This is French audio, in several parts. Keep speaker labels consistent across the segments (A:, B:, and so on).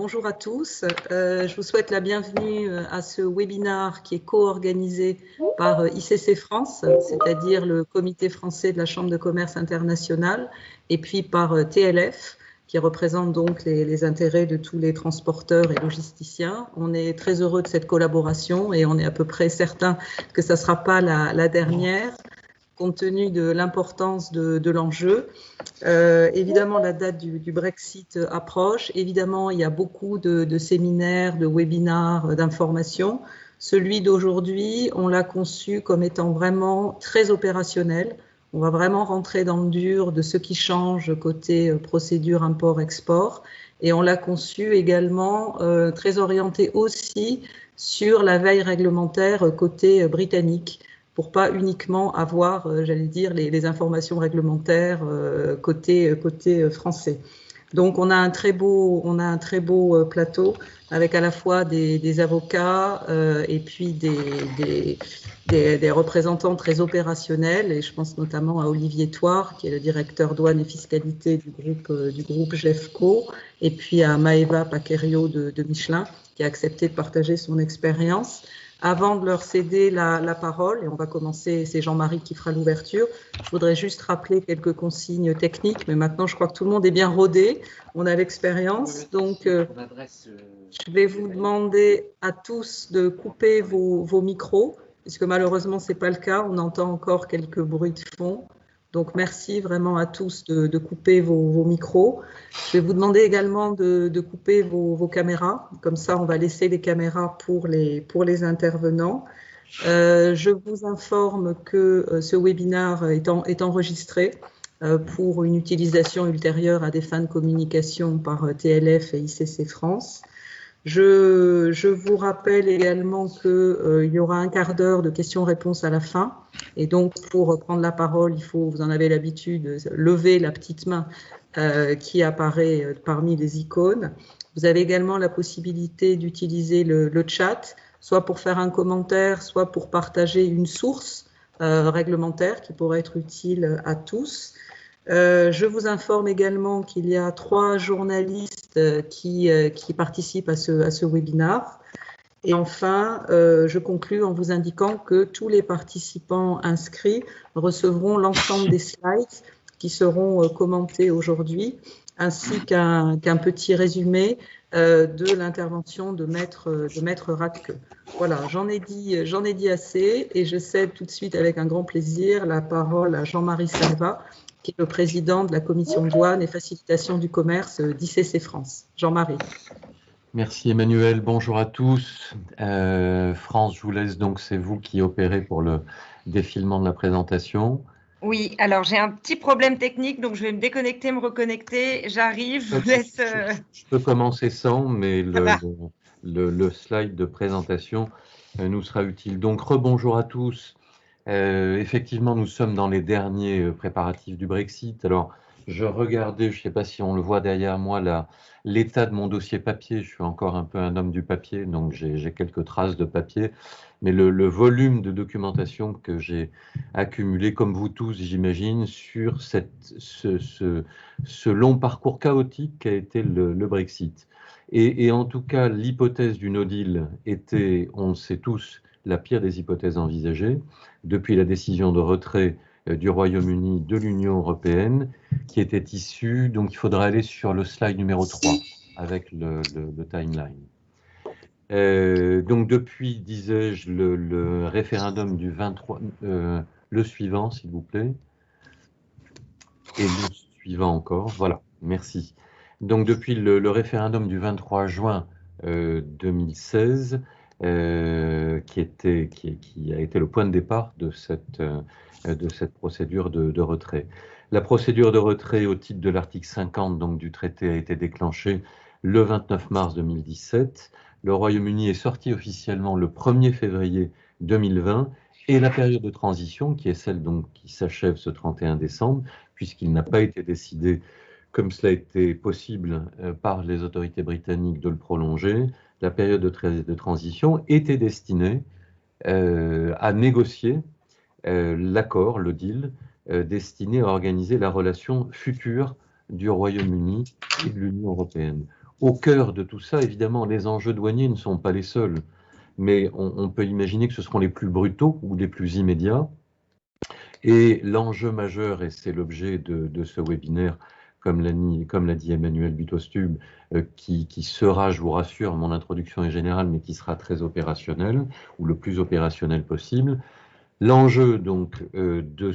A: bonjour à tous. Je vous souhaite la bienvenue à ce webinaire qui est co-organisé par ICC France, c'est-à-dire le Comité français de la Chambre de commerce internationale, et puis par TLF, qui représente donc les intérêts de tous les transporteurs et logisticiens. On est très heureux de cette collaboration et on est à peu près certain que ça ne sera pas la dernière, compte tenu de l'importance de l'enjeu. Évidemment, la date du Brexit approche. Évidemment, il y a beaucoup de séminaires, de webinaires, d'informations. Celui d'aujourd'hui, on l'a conçu comme étant vraiment très opérationnel. On va vraiment rentrer dans le dur de ce qui change côté procédure import-export. Et on l'a conçu également très orienté aussi sur la veille réglementaire côté britannique, pour pas uniquement avoir, j'allais dire, les informations réglementaires côté français. Donc, on a un très beau plateau avec à la fois des avocats et puis des représentants très opérationnels. Et je pense notamment à Olivier Thouars, qui est le directeur douane et fiscalité du groupe GEFCO, et puis à Maëva Paquerio de Michelin, qui a accepté de partager son expérience. Avant de leur céder la parole, et on va commencer, c'est Jean-Marie qui fera l'ouverture, je voudrais juste rappeler quelques consignes techniques, mais maintenant je crois que tout le monde est bien rodé, on a l'expérience, donc je vais vous demander à tous de couper vos micros, puisque malheureusement ce n'est pas le cas, on entend encore quelques bruits de fond. Donc, merci vraiment à tous de couper vos micros. Je vais vous demander également de couper vos caméras. Comme ça, on va laisser les caméras pour les intervenants. Je vous informe que ce webinaire est enregistré pour une utilisation ultérieure à des fins de communication par TLF et ICC France. Je vous rappelle également qu'il y aura un quart d'heure de questions-réponses à la fin. Et donc, pour prendre la parole, il faut, vous en avez l'habitude, lever la petite main qui apparaît parmi les icônes. Vous avez également la possibilité d'utiliser le chat, soit pour faire un commentaire, soit pour partager une source réglementaire qui pourrait être utile à tous. Je vous informe également qu'il y a 3 journalistes qui participent à ce webinaire. Et enfin, je conclus en vous indiquant que tous les participants inscrits recevront l'ensemble des slides qui seront commentés aujourd'hui, ainsi qu'un petit résumé de l'intervention de Maître Radke. Voilà, j'en ai dit assez et je cède tout de suite avec un grand plaisir la parole à Jean-Marie Salva, qui est le président de la commission douane et facilitation du commerce d'ICC France. Jean-Marie.
B: Merci Emmanuel, bonjour à tous. France, je vous laisse donc, c'est vous qui opérez pour le défilement de la présentation.
C: Oui, alors j'ai un petit problème technique, donc je vais me déconnecter, me reconnecter. J'arrive, je vous laisse.
B: Je peux commencer sans, mais le slide de présentation nous sera utile. Donc, rebonjour à tous. Effectivement, nous sommes dans les derniers préparatifs du Brexit. Alors, je regardais, je ne sais pas si on le voit derrière moi, l'état de mon dossier papier. Je suis encore un peu un homme du papier, donc j'ai quelques traces de papier. Mais le volume de documentation que j'ai accumulé, comme vous tous, j'imagine, sur ce long parcours chaotique qu'a été le Brexit. Et en tout cas, l'hypothèse du no deal était, on le sait tous, la pire des hypothèses envisagées, depuis la décision de retrait du Royaume-Uni de l'Union européenne, qui était issue, donc il faudra aller sur le slide numéro 3, avec le timeline. Donc depuis, disais-je, le référendum du 23, le suivant, s'il vous plaît, et le suivant encore, voilà, merci. Donc depuis le référendum du 23 juin 2016, qui a été le point de départ de cette procédure de retrait. La procédure de retrait au titre de l'article 50 donc, du traité a été déclenchée le 29 mars 2017. Le Royaume-Uni est sorti officiellement le 1er février 2020 et la période de transition, qui est celle donc, qui s'achève ce 31 décembre, puisqu'il n'a pas été décidé, comme cela a été possible par les autorités britanniques, de le prolonger, la période de transition était destinée à négocier l'accord, le deal, destiné à organiser la relation future du Royaume-Uni et de l'Union européenne. au cœur de tout ça, évidemment, les enjeux douaniers ne sont pas les seuls, mais on peut imaginer que ce seront les plus brutaux ou les plus immédiats. Et l'enjeu majeur, et c'est l'objet de ce webinaire, comme l'a dit Emmanuel Butostube, qui sera, je vous rassure, mon introduction est générale, mais qui sera très opérationnel, ou le plus opérationnel possible. L'enjeu donc de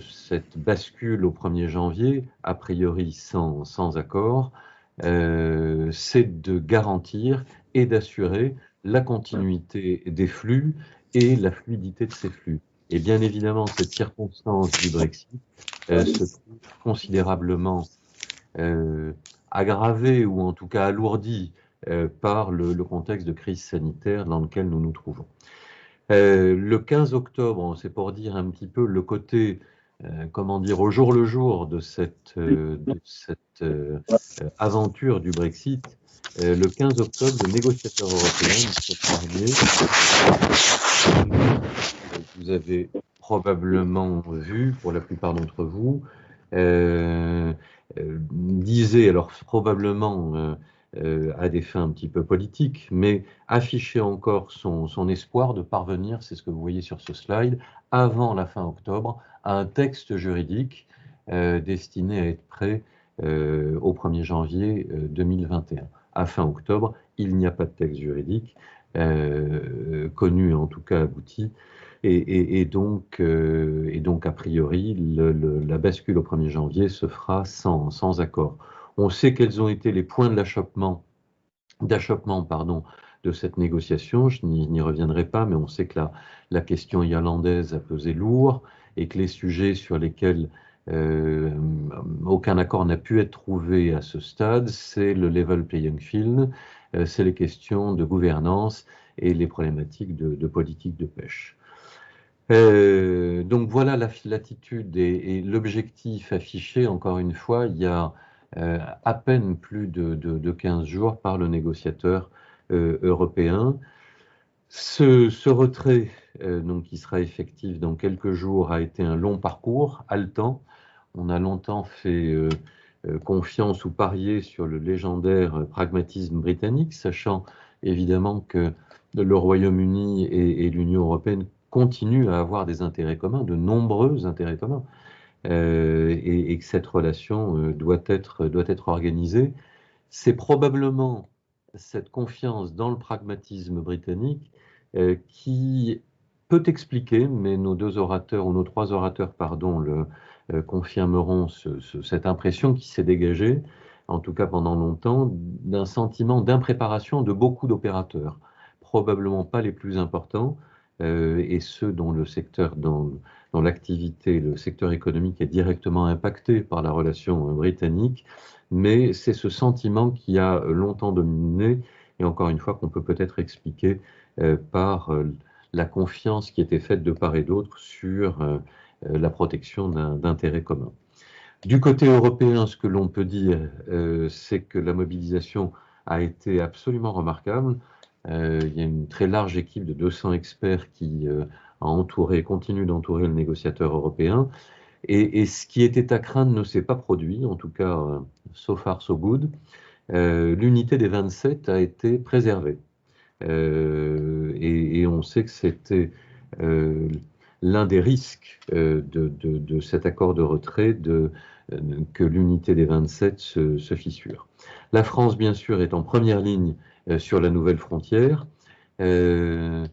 B: cette bascule au 1er janvier, a priori sans accord, c'est de garantir et d'assurer la continuité des flux et la fluidité de ces flux. Et bien évidemment, cette circonstance du Brexit se trouve considérablement aggravée ou en tout cas alourdie par le contexte de crise sanitaire dans lequel nous nous trouvons. Le 15 octobre, c'est pour dire un petit peu le côté, comment dire, au jour le jour de cette aventure du Brexit. Le 15 octobre, le négociateur européen, vous avez probablement vu, pour la plupart d'entre vous, disait, alors probablement à des fins un petit peu politiques, mais affichait encore son espoir de parvenir, c'est ce que vous voyez sur ce slide, avant la fin octobre, à un texte juridique destiné à être prêt au 1er janvier 2021. À fin octobre, il n'y a pas de texte juridique connu, en tout cas abouti, et donc a priori, la bascule au 1er janvier se fera sans accord. On sait quels ont été les points d'achoppement de cette négociation. Je n'y reviendrai pas, mais on sait que la question irlandaise a pesé lourd et que les sujets sur lesquels aucun accord n'a pu être trouvé à ce stade, c'est le level playing field, c'est les questions de gouvernance et les problématiques de politique de pêche. Donc voilà l'attitude et l'objectif affiché, encore une fois, il y a à peine plus de 15 jours par le négociateur européen. Ce retrait, donc, qui sera effectif dans quelques jours, a été un long parcours, haletant. On a longtemps fait confiance ou parié sur le légendaire pragmatisme britannique, sachant évidemment que le Royaume-Uni et l'Union européenne continuent à avoir des intérêts communs, de nombreux intérêts communs, et que cette relation doit être organisée. C'est probablement cette confiance dans le pragmatisme britannique qui peut expliquer, mais nos trois orateurs, confirmeront cette impression qui s'est dégagée, en tout cas pendant longtemps, d'un sentiment d'impréparation de beaucoup d'opérateurs, probablement pas les plus importants, et ceux dont le secteur, dans l'activité, le secteur économique est directement impacté par la relation britannique, mais c'est ce sentiment qui a longtemps dominé, et encore une fois qu'on peut peut-être expliquer par la confiance qui était faite de part et d'autre sur la protection d'intérêts communs. Du côté européen, ce que l'on peut dire, c'est que la mobilisation a été absolument remarquable. Il y a une très large équipe de 200 experts qui continue d'entourer le négociateur européen. Et ce qui était à craindre ne s'est pas produit, en tout cas, so far so good. L'unité des 27 a été préservée. Et on sait que c'était l'un des risques de cet accord de retrait, que l'unité des 27 se fissure. La France, bien sûr, est en première ligne sur la nouvelle frontière. Comme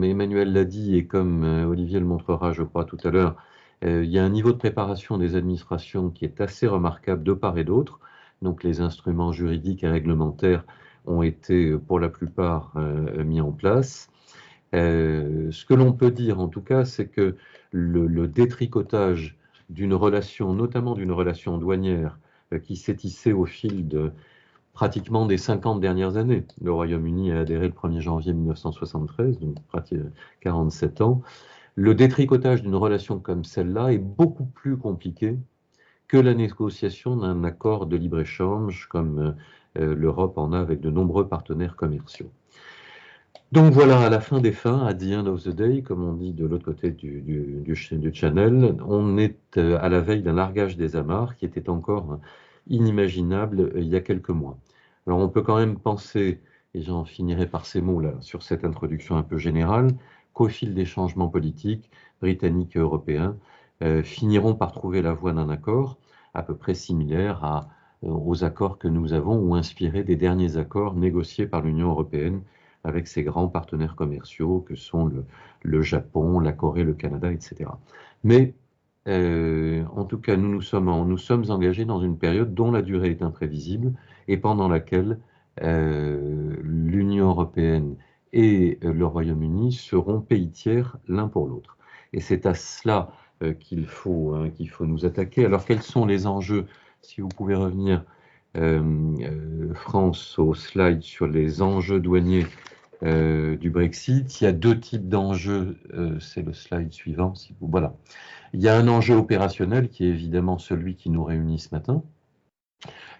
B: Emmanuel l'a dit et comme Olivier le montrera, je crois, tout à l'heure, il y a un niveau de préparation des administrations qui est assez remarquable de part et d'autre. Donc les instruments juridiques et réglementaires ont été pour la plupart mis en place. Ce que l'on peut dire en tout cas, c'est que le détricotage d'une relation, notamment d'une relation douanière, qui s'est tissée au fil de pratiquement des 50 dernières années. Le Royaume-Uni a adhéré le 1er janvier 1973, donc pratiquement 47 ans. Le détricotage d'une relation comme celle-là est beaucoup plus compliqué que la négociation d'un accord de libre-échange comme l'Europe en a avec de nombreux partenaires commerciaux. Donc voilà, à la fin des fins, at the end of the day, comme on dit de l'autre côté du channel, on est à la veille d'un largage des amarres qui était encore inimaginable il y a quelques mois. Alors on peut quand même penser, et j'en finirai par ces mots là, sur cette introduction un peu générale, qu'au fil des changements politiques britanniques et européens, finiront par trouver la voie d'un accord à peu près similaire aux accords que nous avons ou inspirés des derniers accords négociés par l'Union européenne avec ses grands partenaires commerciaux que sont le Japon, la Corée, le Canada, etc. Mais en tout cas, nous sommes engagés dans une période dont la durée est imprévisible et pendant laquelle l'Union européenne et le Royaume-Uni seront pays tiers l'un pour l'autre. Et c'est à cela qu'il faut nous attaquer. Alors, quels sont les enjeux? Si vous pouvez revenir, France, au slide sur les enjeux douaniers du Brexit. Il y a deux types d'enjeux, c'est le slide suivant. Voilà. Il y a un enjeu opérationnel qui est évidemment celui qui nous réunit ce matin,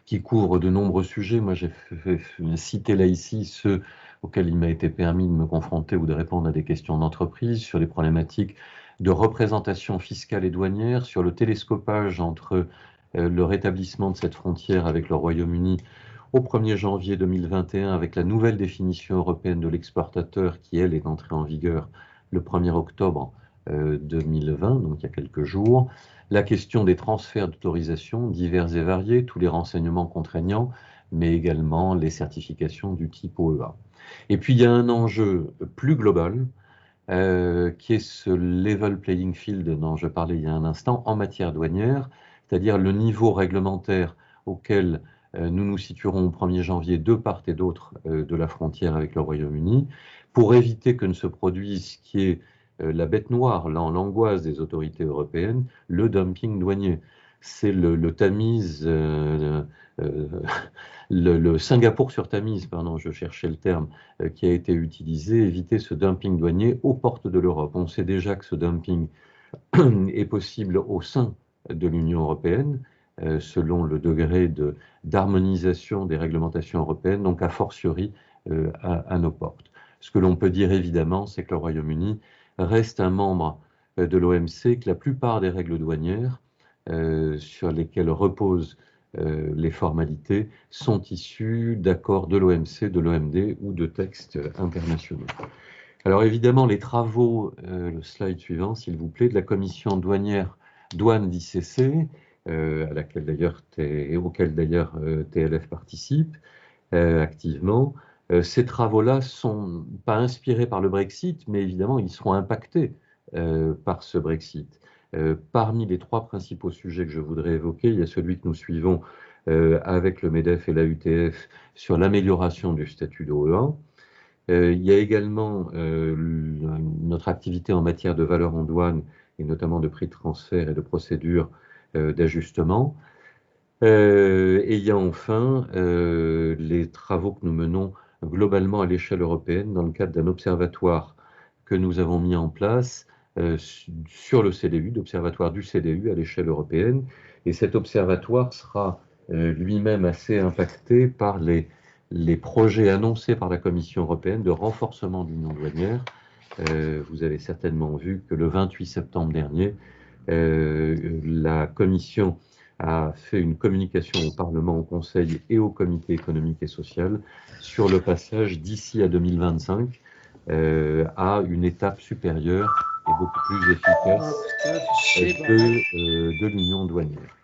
B: qui couvre de nombreux sujets. Moi, j'ai cité là ici ceux auxquels il m'a été permis de me confronter ou de répondre à des questions d'entreprise sur les problématiques de représentation fiscale et douanière, sur le télescopage entre le rétablissement de cette frontière avec le Royaume-Uni au 1er janvier 2021 avec la nouvelle définition européenne de l'exportateur qui, elle, est entrée en vigueur le 1er octobre 2020, donc il y a quelques jours. La question des transferts d'autorisation divers et variés, tous les renseignements contraignants, mais également les certifications du type OEA. Et puis il y a un enjeu plus global, qui est ce level playing field dont je parlais il y a un instant en matière douanière, c'est-à-dire le niveau réglementaire auquel nous nous situerons au 1er janvier de part et d'autre de la frontière avec le Royaume-Uni, pour éviter que ne se produise ce qui est la bête noire, l'angoisse des autorités européennes, le dumping douanier. C'est le Tamise, le Singapour sur Tamise, pardon, je cherchais le terme, qui a été utilisé, éviter ce dumping douanier aux portes de l'Europe. On sait déjà que ce dumping est possible au sein de l'Union européenne, selon le degré d'harmonisation des réglementations européennes, donc a fortiori à nos portes. Ce que l'on peut dire évidemment, c'est que le Royaume-Uni reste un membre de l'OMC, que la plupart des règles douanières sur lesquelles reposent les formalités sont issues d'accords de l'OMC, de l'OMD ou de textes internationaux. Alors évidemment, les travaux, le slide suivant s'il vous plaît, de la commission douane d'ICC, auquel d'ailleurs TLF participe activement, ces travaux-là ne sont pas inspirés par le Brexit, mais évidemment, ils seront impactés par ce Brexit. Parmi les trois principaux sujets que je voudrais évoquer, il y a celui que nous suivons avec le MEDEF et la UTF sur l'amélioration du statut d'OEA. Il y a également notre activité en matière de valeur en douane et notamment de prix de transfert et de procédures d'ajustement. Et il y a enfin les travaux que nous menons globalement à l'échelle européenne dans le cadre d'un observatoire que nous avons mis en place sur le CDU, d'observatoire du CDU à l'échelle européenne. Et cet observatoire sera lui-même assez impacté par les projets annoncés par la Commission européenne de renforcement de l'union douanière. Vous avez certainement vu que le 28 septembre dernier, la Commission a fait une communication au Parlement, au Conseil et au Comité économique et social sur le passage d'ici à 2025 à une étape supérieure et beaucoup plus efficace de l'union douanière.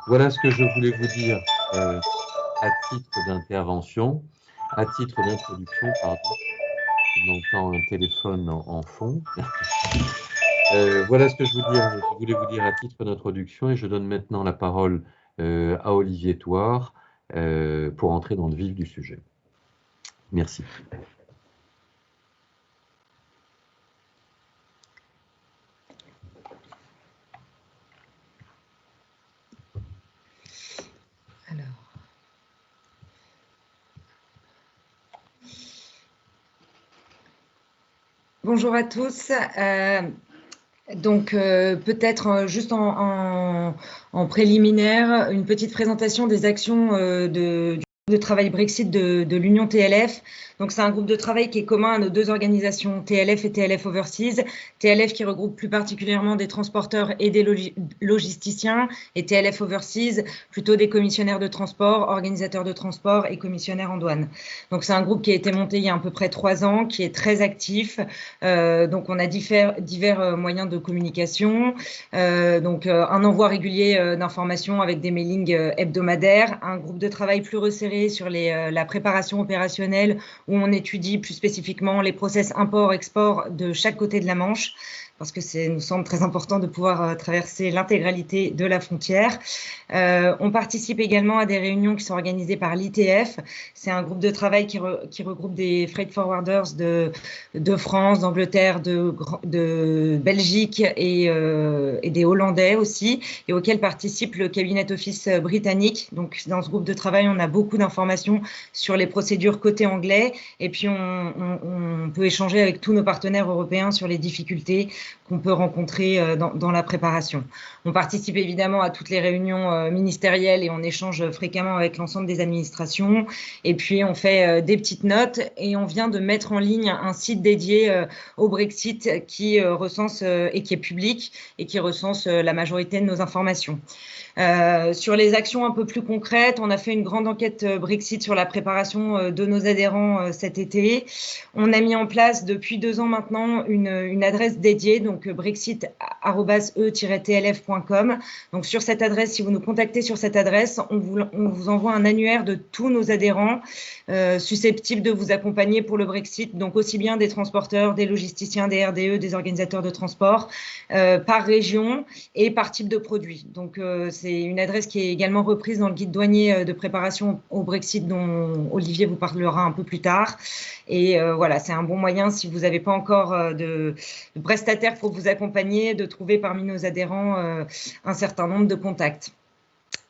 B: Voilà ce que je voulais vous dire à titre d'intervention, à titre d'introduction, pardon. On entend un téléphone en fond. Voilà ce que je voulais vous dire à titre d'introduction et je donne maintenant la parole à Olivier Thouard pour entrer dans le vif du sujet. Merci.
C: Bonjour à tous. Donc, peut-être juste en préliminaire, une petite présentation des actions de travail Brexit de l'Union TLF. Donc, c'est un groupe de travail qui est commun à nos deux organisations, TLF et TLF Overseas. TLF qui regroupe plus particulièrement des transporteurs et des logisticiens, et TLF Overseas plutôt des commissionnaires de transport, organisateurs de transport et commissionnaires en douane. Donc, c'est un groupe qui a été monté il y a à peu près 3 ans, qui est très actif. Donc, on a divers moyens de communication. Donc, un envoi régulier d'informations avec des mailings hebdomadaires, un groupe de travail plus resserré sur la préparation opérationnelle où on étudie plus spécifiquement les process import-export de chaque côté de la Manche, parce que ça nous semble très important de pouvoir traverser l'intégralité de la frontière. On participe également à des réunions qui sont organisées par l'ITF. C'est un groupe de travail qui regroupe des freight forwarders de France, d'Angleterre, de Belgique et des Hollandais aussi, et auquel participe le Cabinet Office britannique. Donc, dans ce groupe de travail, on a beaucoup d'informations sur les procédures côté anglais, et puis on peut échanger avec tous nos partenaires européens sur les difficultés qu'on peut rencontrer dans la préparation. On participe évidemment à toutes les réunions ministérielles et on échange fréquemment avec l'ensemble des administrations. Et puis, on fait des petites notes et on vient de mettre en ligne un site dédié au Brexit qui recense et qui est public et qui recense la majorité de nos informations. Sur les actions un peu plus concrètes, on a fait une grande enquête Brexit sur la préparation de nos adhérents cet été. On a mis en place depuis 2 ans maintenant une adresse dédiée, donc brexit@e-tlf.com. Donc sur cette adresse, si vous nous contactez sur cette adresse, on vous envoie un annuaire de tous nos adhérents susceptibles de vous accompagner pour le Brexit, donc aussi bien des transporteurs, des logisticiens, des RDE, des organisateurs de transport, par région et par type de produit. Donc c'est une adresse qui est également reprise dans le guide douanier de préparation au Brexit dont Olivier vous parlera un peu plus tard. Et voilà, c'est un bon moyen, si vous n'avez pas encore de prestataires pour vous accompagner, de trouver parmi nos adhérents un certain nombre de contacts.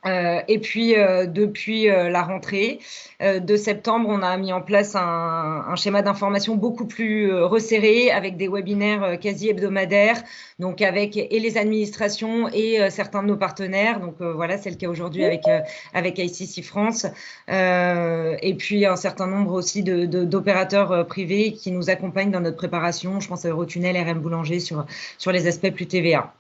C: Et puis, depuis la rentrée de septembre, on a mis en place un schéma d'information beaucoup plus resserré avec des webinaires quasi hebdomadaires, donc avec et les administrations et certains de nos partenaires. Donc voilà, c'est le cas aujourd'hui avec ICC France. Et puis un certain nombre aussi d'opérateurs privés qui nous accompagnent dans notre préparation. Je pense à Eurotunnel, RM Boulanger sur les aspects plus TVA.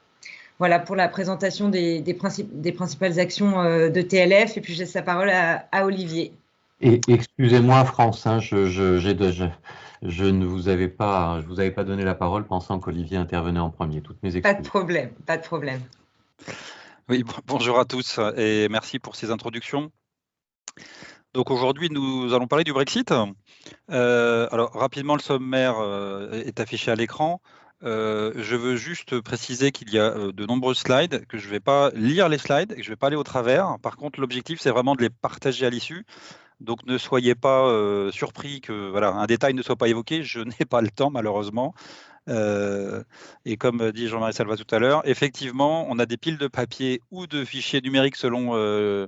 C: Voilà pour la présentation des principales actions de TLF. Et puis, je laisse la parole à Olivier.
B: Et excusez-moi, France, hein, je ne vous avais pas, donné la parole pensant qu'Olivier intervenait en premier. Toutes mes excuses.
C: Pas de problème.
D: Oui, bonjour à tous et merci pour ces introductions. Donc aujourd'hui, nous allons parler du Brexit. Alors rapidement, le sommaire est affiché à l'écran. Je veux juste préciser qu'il y a de nombreux slides, que je ne vais pas lire les slides et que je ne vais pas aller au travers. Par contre, l'objectif, c'est vraiment de les partager à l'issue. Donc, ne soyez pas surpris que voilà, un détail ne soit pas évoqué. Je n'ai pas le temps, malheureusement. Et comme dit Jean-Marie Salva tout à l'heure, effectivement, on a des piles de papier ou de fichiers numériques selon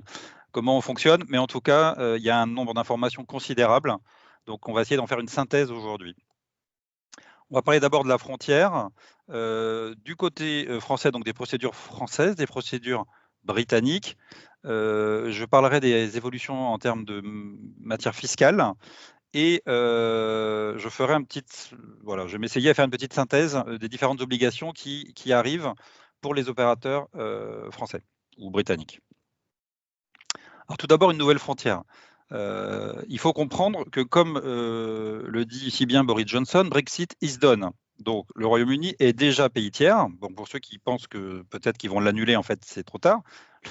D: comment on fonctionne. Mais en tout cas, il y a un nombre d'informations considérable. Donc, on va essayer d'en faire une synthèse aujourd'hui. On va parler d'abord de la frontière. Du côté français, donc des procédures françaises, des procédures britanniques. Je parlerai des évolutions en termes de matière fiscale et je ferai je vais m'essayer à faire une petite synthèse des différentes obligations qui arrivent pour les opérateurs français ou britanniques. Alors tout d'abord, une nouvelle frontière. Il faut comprendre que, comme le dit si bien Boris Johnson, Brexit is done. Donc, le Royaume-Uni est déjà pays tiers. Donc, pour ceux qui pensent que peut-être qu'ils vont l'annuler, en fait, c'est trop tard.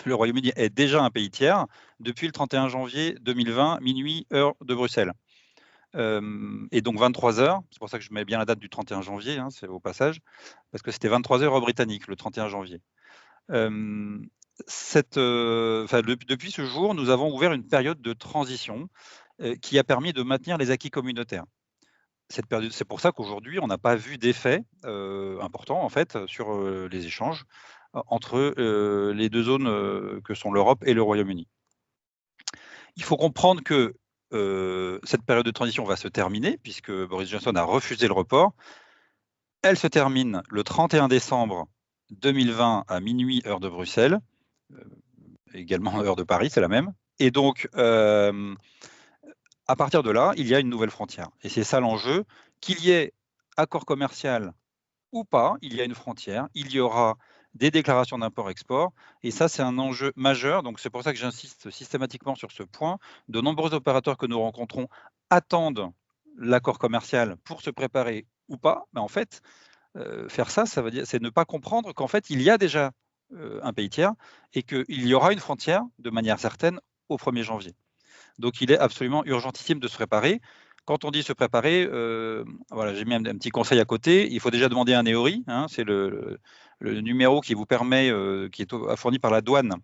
D: Le Royaume-Uni est déjà un pays tiers depuis le 31 janvier 2020, minuit, heure de Bruxelles. Et donc, 23 heures. C'est pour ça que je mets bien la date du 31 janvier, hein, c'est au passage, parce que c'était 23 heures britannique, le 31 janvier. Depuis ce jour, nous avons ouvert une période de transition qui a permis de maintenir les acquis communautaires. C'est pour ça qu'aujourd'hui, on n'a pas vu d'effet important en fait sur les échanges entre les deux zones que sont l'Europe et le Royaume-Uni. Il faut comprendre que cette période de transition va se terminer puisque Boris Johnson a refusé le report. Elle se termine le 31 décembre 2020 à minuit, heure de Bruxelles. Également heure de Paris, c'est la même. Et donc, à partir de là, il y a une nouvelle frontière. Et c'est ça l'enjeu, qu'il y ait accord commercial ou pas, il y a une frontière, il y aura des déclarations d'import-export, et ça c'est un enjeu majeur, donc c'est pour ça que j'insiste systématiquement sur ce point. De nombreux opérateurs que nous rencontrons attendent l'accord commercial pour se préparer ou pas, mais en fait, faire ça, ça veut dire, c'est ne pas comprendre qu'en fait, il y a déjà un pays tiers et qu'il y aura une frontière de manière certaine au 1er janvier. Donc, il est absolument urgentissime de se préparer. Quand on dit se préparer, voilà, j'ai mis un petit conseil à côté. Il faut déjà demander un EORI, hein, c'est le numéro qui vous permet, qui est fourni par la douane,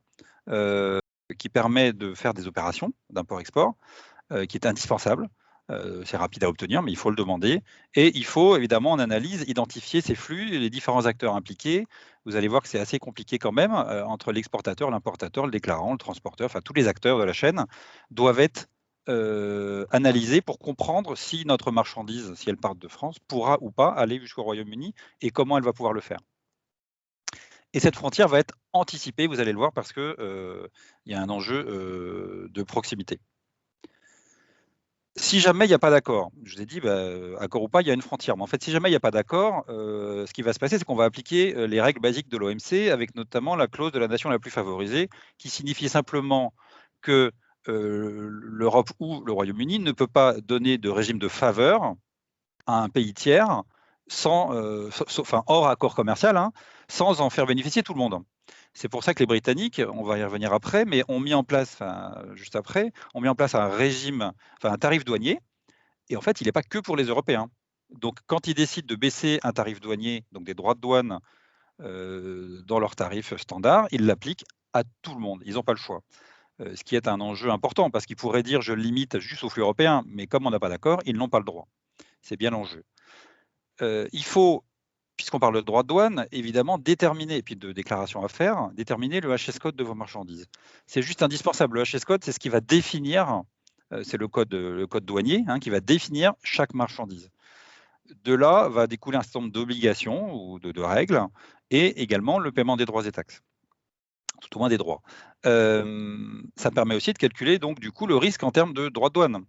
D: qui permet de faire des opérations d'import-export, qui est indispensable. C'est rapide à obtenir, mais il faut le demander. Et il faut évidemment en analyse identifier ces flux et les différents acteurs impliqués. Vous allez voir que c'est assez compliqué quand même entre l'exportateur, l'importateur, le déclarant, le transporteur, enfin tous les acteurs de la chaîne doivent être analysés pour comprendre si notre marchandise, si elle part de France, pourra ou pas aller jusqu'au Royaume-Uni et comment elle va pouvoir le faire. Et cette frontière va être anticipée, vous allez le voir, parce qu'il y a un enjeu de proximité. Si jamais il n'y a pas d'accord, je vous ai dit, accord ou pas, il y a une frontière. Mais en fait, si jamais il n'y a pas d'accord, ce qui va se passer, c'est qu'on va appliquer les règles basiques de l'OMC, avec notamment la clause de la nation la plus favorisée, qui signifie simplement que l'Europe ou le Royaume-Uni ne peut pas donner de régime de faveur à un pays tiers, hors accord commercial, hein, sans en faire bénéficier tout le monde. C'est pour ça que les Britanniques, on va y revenir après, mais ont mis en place, juste après, ont mis en place un régime, un tarif douanier. Et en fait, il n'est pas que pour les Européens. Donc, quand ils décident de baisser un tarif douanier, donc des droits de douane dans leur tarif standard, ils l'appliquent à tout le monde. Ils n'ont pas le choix. Ce qui est un enjeu important, parce qu'ils pourraient dire je limite juste aux flux européens, mais comme on n'a pas d'accord, ils n'ont pas le droit. C'est bien l'enjeu. Il faut, puisqu'on parle de droit de douane, évidemment, déterminer, et puis de déclaration à faire, déterminer le HS code de vos marchandises. C'est juste indispensable. Le HS code, c'est ce qui va définir, c'est le code douanier, hein, qui va définir chaque marchandise. De là va découler un certain nombre d'obligations ou de règles, et également le paiement des droits et taxes, tout au moins des droits. Ça permet aussi de calculer donc du coup le risque en termes de droits de douane.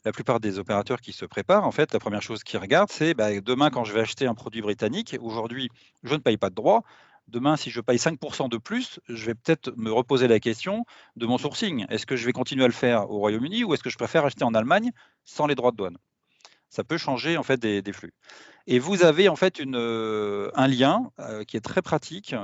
D: La plupart des opérateurs qui se préparent, en fait, la première chose qu'ils regardent, c'est demain quand je vais acheter un produit britannique, aujourd'hui je ne paye pas de droits. Demain, si je paye 5% de plus, je vais peut-être me reposer la question de mon sourcing. Est-ce que je vais continuer à le faire au Royaume-Uni ou est-ce que je préfère acheter en Allemagne sans les droits de douane? Ça peut changer en fait des flux. Et vous avez en fait un lien qui est très pratique,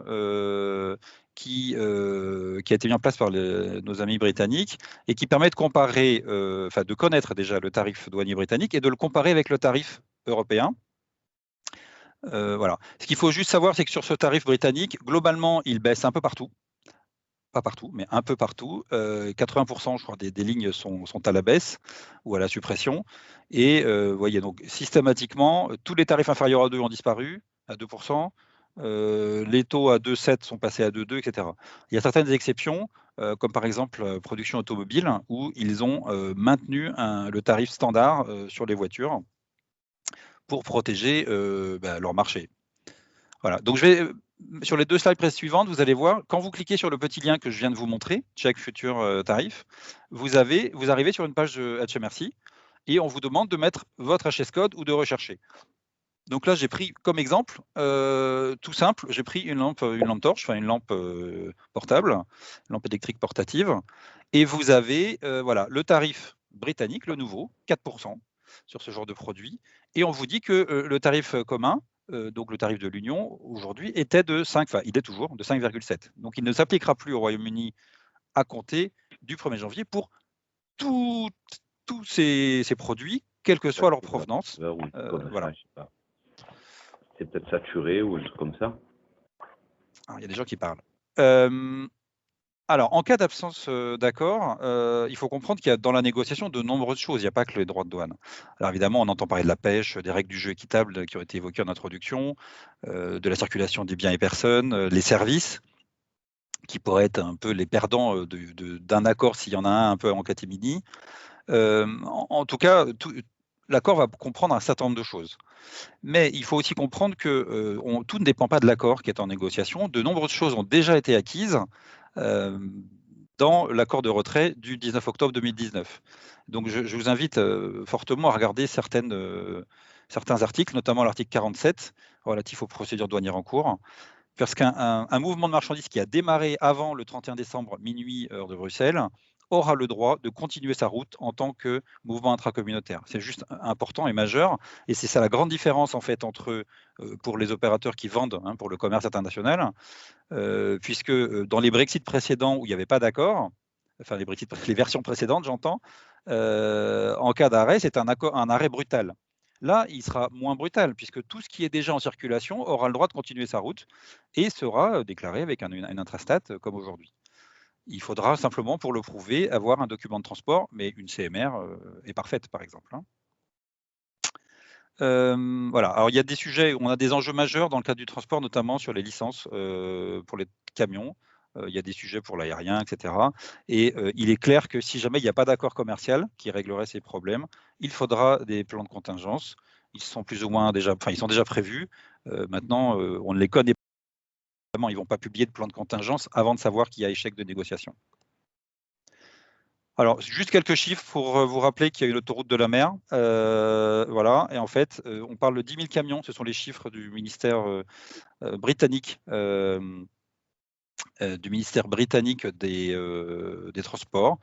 D: qui a été mis en place par nos amis britanniques et qui permet de comparer, de connaître déjà le tarif douanier britannique et de le comparer avec le tarif européen. Voilà. Ce qu'il faut juste savoir, c'est que sur ce tarif britannique, globalement, il baisse un peu partout. Pas partout, mais un peu partout. 80%, je crois, des lignes sont à la baisse ou à la suppression. Et vous voyez, donc systématiquement, tous les tarifs inférieurs à 2 ont disparu, à 2%. Les taux à 2,7 sont passés à 2,2, etc. Il y a certaines exceptions, comme par exemple production automobile, où ils ont maintenu le tarif standard sur les voitures pour protéger leur marché. Voilà, donc je vais sur les 2 slides suivantes, vous allez voir, quand vous cliquez sur le petit lien que je viens de vous montrer, Check Future Tarif, vous arrivez sur une page de HMRC et on vous demande de mettre votre HS code ou de rechercher. Donc là, j'ai pris comme exemple, tout simple, j'ai pris une lampe torche, une lampe portable, une lampe électrique portative, et vous avez voilà, le tarif britannique, le nouveau, 4% sur ce genre de produit, et on vous dit que le tarif commun, donc le tarif de l'Union, aujourd'hui, était de 5, il est toujours de 5,7. Donc il ne s'appliquera plus au Royaume-Uni à compter du 1er janvier pour tous ces produits, quelle que soit leur provenance. Voilà.
E: C'est peut-être saturé ou un truc comme ça.
D: Il y a des gens qui parlent. Alors, en cas d'absence d'accord, il faut comprendre qu'il y a dans la négociation de nombreuses choses. Il n'y a pas que les droits de douane. Alors évidemment, on entend parler de la pêche, des règles du jeu équitable qui ont été évoquées en introduction, de la circulation des biens et personnes, les services, qui pourraient être un peu les perdants d'un accord s'il y en a un peu en catimini. En tout cas, l'accord va comprendre un certain nombre de choses. Mais il faut aussi comprendre que tout ne dépend pas de l'accord qui est en négociation. De nombreuses choses ont déjà été acquises dans l'accord de retrait du 19 octobre 2019. Donc je vous invite fortement à regarder certains articles, notamment l'article 47 relatif aux procédures douanières en cours, parce qu'un mouvement de marchandises qui a démarré avant le 31 décembre minuit heure de Bruxelles aura le droit de continuer sa route en tant que mouvement intracommunautaire. C'est juste important et majeur, et c'est ça la grande différence en fait entre pour les opérateurs qui vendent pour le commerce international, puisque dans les Brexit précédents où il n'y avait pas d'accord, enfin les versions précédentes j'entends, en cas d'arrêt c'est un arrêt brutal. Là, il sera moins brutal, puisque tout ce qui est déjà en circulation aura le droit de continuer sa route et sera déclaré avec une intrastat comme aujourd'hui. Il faudra simplement, pour le prouver, avoir un document de transport, mais une CMR est parfaite, par exemple. Voilà. Alors, il y a des sujets, on a des enjeux majeurs dans le cadre du transport, notamment sur les licences pour les camions. Il y a des sujets pour l'aérien, etc. Et il est clair que si jamais il n'y a pas d'accord commercial qui réglerait ces problèmes, il faudra des plans de contingence. Ils sont plus ou moins déjà, enfin, ils sont déjà prévus. Maintenant, on ne les connaît pas. Ils ne vont pas publier de plan de contingence avant de savoir qu'il y a échec de négociation. Alors, juste quelques chiffres pour vous rappeler qu'il y a eu l'autoroute de la mer. Voilà. Et en fait, on parle de 10 000 camions. Ce sont les chiffres du ministère britannique. Du ministère britannique des Transports.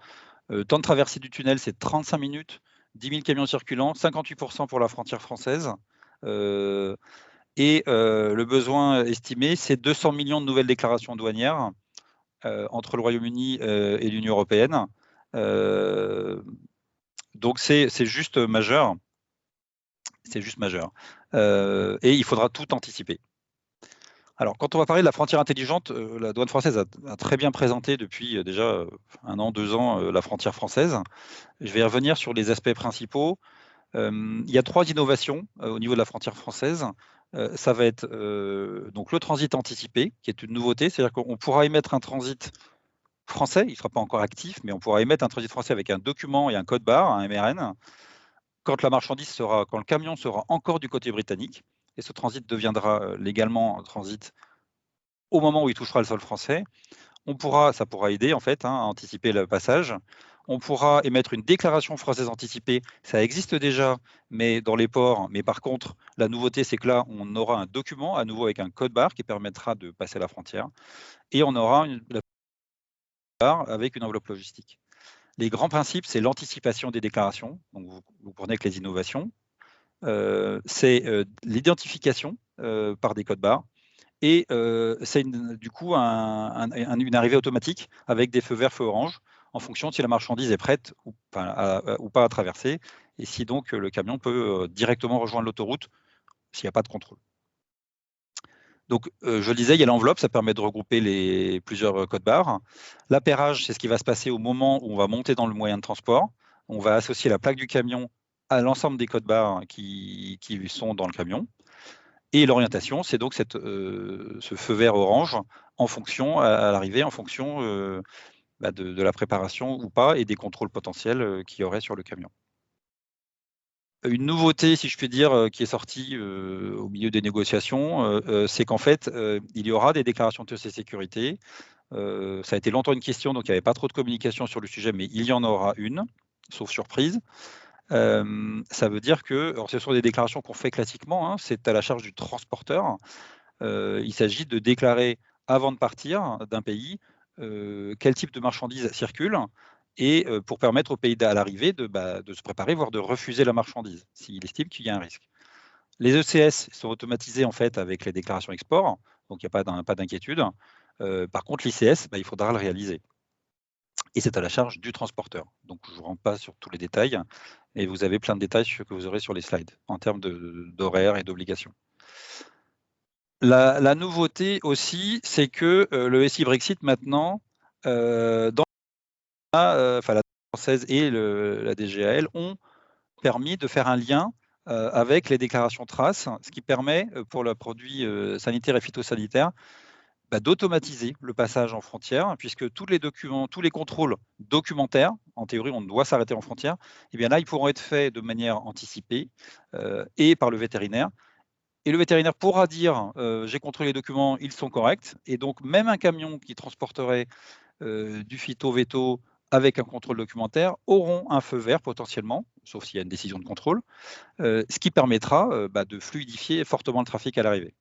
D: Temps de traversée du tunnel, c'est 35 minutes, 10 000 camions circulants, 58% pour la frontière française. Et le besoin estimé, c'est 200 millions de nouvelles déclarations douanières entre le Royaume-Uni et l'Union européenne. Donc c'est juste majeur. C'est juste majeur. Et il faudra tout anticiper. Alors, quand on va parler de la frontière intelligente, la douane française a très bien présenté depuis déjà 1 an, 2 ans la frontière française. Je vais revenir sur les aspects principaux. Il y a 3 innovations au niveau de la frontière française. Ça va être donc le transit anticipé, qui est une nouveauté, c'est-à-dire qu'on pourra émettre un transit français, il ne sera pas encore actif, mais on pourra émettre un transit français avec un document et un code barre, un MRN, quand le camion sera encore du côté britannique, et ce transit deviendra légalement un transit au moment où il touchera le sol français. Ça pourra aider en fait à anticiper le passage. On pourra émettre une déclaration française anticipée, ça existe déjà, mais dans les ports. Mais par contre, la nouveauté, c'est que là, on aura un document à nouveau avec un code barre qui permettra de passer la frontière, et on aura la barre avec une enveloppe logistique. Les grands principes, c'est l'anticipation des déclarations. Donc vous prenez avec les innovations. C'est l'identification par des codes barres. Et c'est du coup une arrivée automatique avec des feux verts, feux orange, en fonction de si la marchandise est prête ou pas à traverser, et si donc le camion peut directement rejoindre l'autoroute s'il n'y a pas de contrôle. Donc, je le disais, il y a l'enveloppe, ça permet de regrouper plusieurs codes barres. L'appairage, c'est ce qui va se passer au moment où on va monter dans le moyen de transport. On va associer la plaque du camion à l'ensemble des codes barres qui sont dans le camion. Et l'orientation, c'est donc ce feu vert orange en fonction, à l'arrivée, en fonction de la préparation ou pas et des contrôles potentiels qu'il y aurait sur le camion. Une nouveauté, si je puis dire, qui est sortie au milieu des négociations, c'est qu'en fait, il y aura des déclarations de sécurité. Ça a été longtemps une question, donc il n'y avait pas trop de communication sur le sujet, mais il y en aura une, sauf surprise. Ça veut dire que, alors ce sont des déclarations qu'on fait classiquement, c'est à la charge du transporteur. Il s'agit de déclarer avant de partir d'un pays quel type de marchandises circule, et pour permettre au pays à l'arrivée de se préparer, voire de refuser la marchandise s'il estime qu'il y a un risque. Les ECS sont automatisés en fait avec les déclarations export, donc il n'y a pas d'inquiétude. Par contre, l'ICS, il faudra le réaliser. Et c'est à la charge du transporteur. Donc je ne rentre pas sur tous les détails, et vous avez plein de détails que vous aurez sur les slides en termes d'horaire et d'obligations. La nouveauté aussi, c'est que le SI Brexit maintenant, la française et la DGAL ont permis de faire un lien avec les déclarations traces, ce qui permet pour le produit sanitaire et phytosanitaire d'automatiser le passage en frontière, puisque tous les contrôles documentaires, en théorie on doit s'arrêter en frontière, et bien là ils pourront être faits de manière anticipée et par le vétérinaire. Et le vétérinaire pourra dire j'ai contrôlé les documents, ils sont corrects. Et donc même un camion qui transporterait du phyto-veto avec un contrôle documentaire auront un feu vert potentiellement, sauf s'il y a une décision de contrôle, ce qui permettra de fluidifier fortement le trafic à l'arrivée.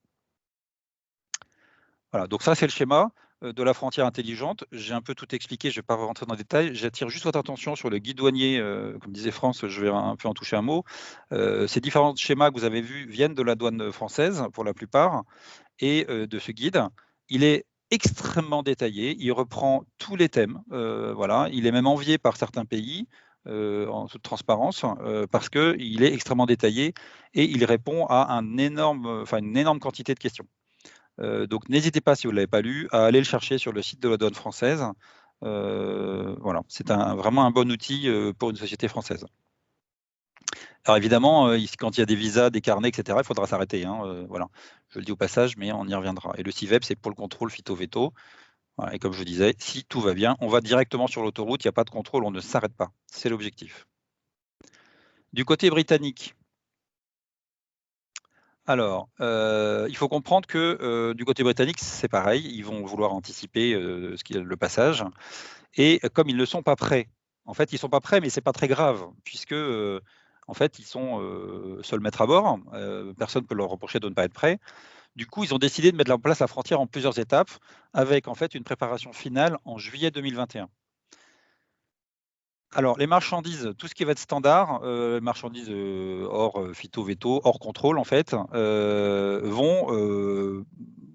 D: Voilà, donc ça c'est le schéma de la frontière intelligente. J'ai un peu tout expliqué, je ne vais pas rentrer dans le détail. J'attire juste votre attention sur le guide douanier, comme disait France, je vais un peu en toucher un mot. Ces différents schémas que vous avez vus viennent de la douane française pour la plupart, et de ce guide. Il est extrêmement détaillé, il reprend tous les thèmes, voilà. Il est même envié par certains pays, en toute transparence, parce qu'il est extrêmement détaillé et il répond à une énorme quantité de questions. Donc n'hésitez pas, si vous ne l'avez pas lu, à aller le chercher sur le site de la douane française. Voilà, c'est vraiment un bon outil pour une société française. Alors évidemment, quand il y a des visas, des carnets, etc., il faudra s'arrêter. Voilà. Je le dis au passage, mais on y reviendra. Et le CIVEP, c'est pour le contrôle phyto-veto. Voilà. Et comme je disais, si tout va bien, on va directement sur l'autoroute, il n'y a pas de contrôle, on ne s'arrête pas. C'est l'objectif. Du côté britannique, alors, il faut comprendre que du côté britannique, c'est pareil, ils vont vouloir anticiper le passage. Et comme ils ne sont pas prêts, en fait, ils ne sont pas prêts, mais ce n'est pas très grave, puisque en fait, ils sont seuls maîtres à bord. Personne ne peut leur reprocher de ne pas être prêts. Du coup, ils ont décidé de mettre en place la frontière en plusieurs étapes, avec en fait une préparation finale en juillet 2021. Alors, les marchandises, tout ce qui va être standard, marchandises hors phyto-veto, hors contrôle, en fait, vont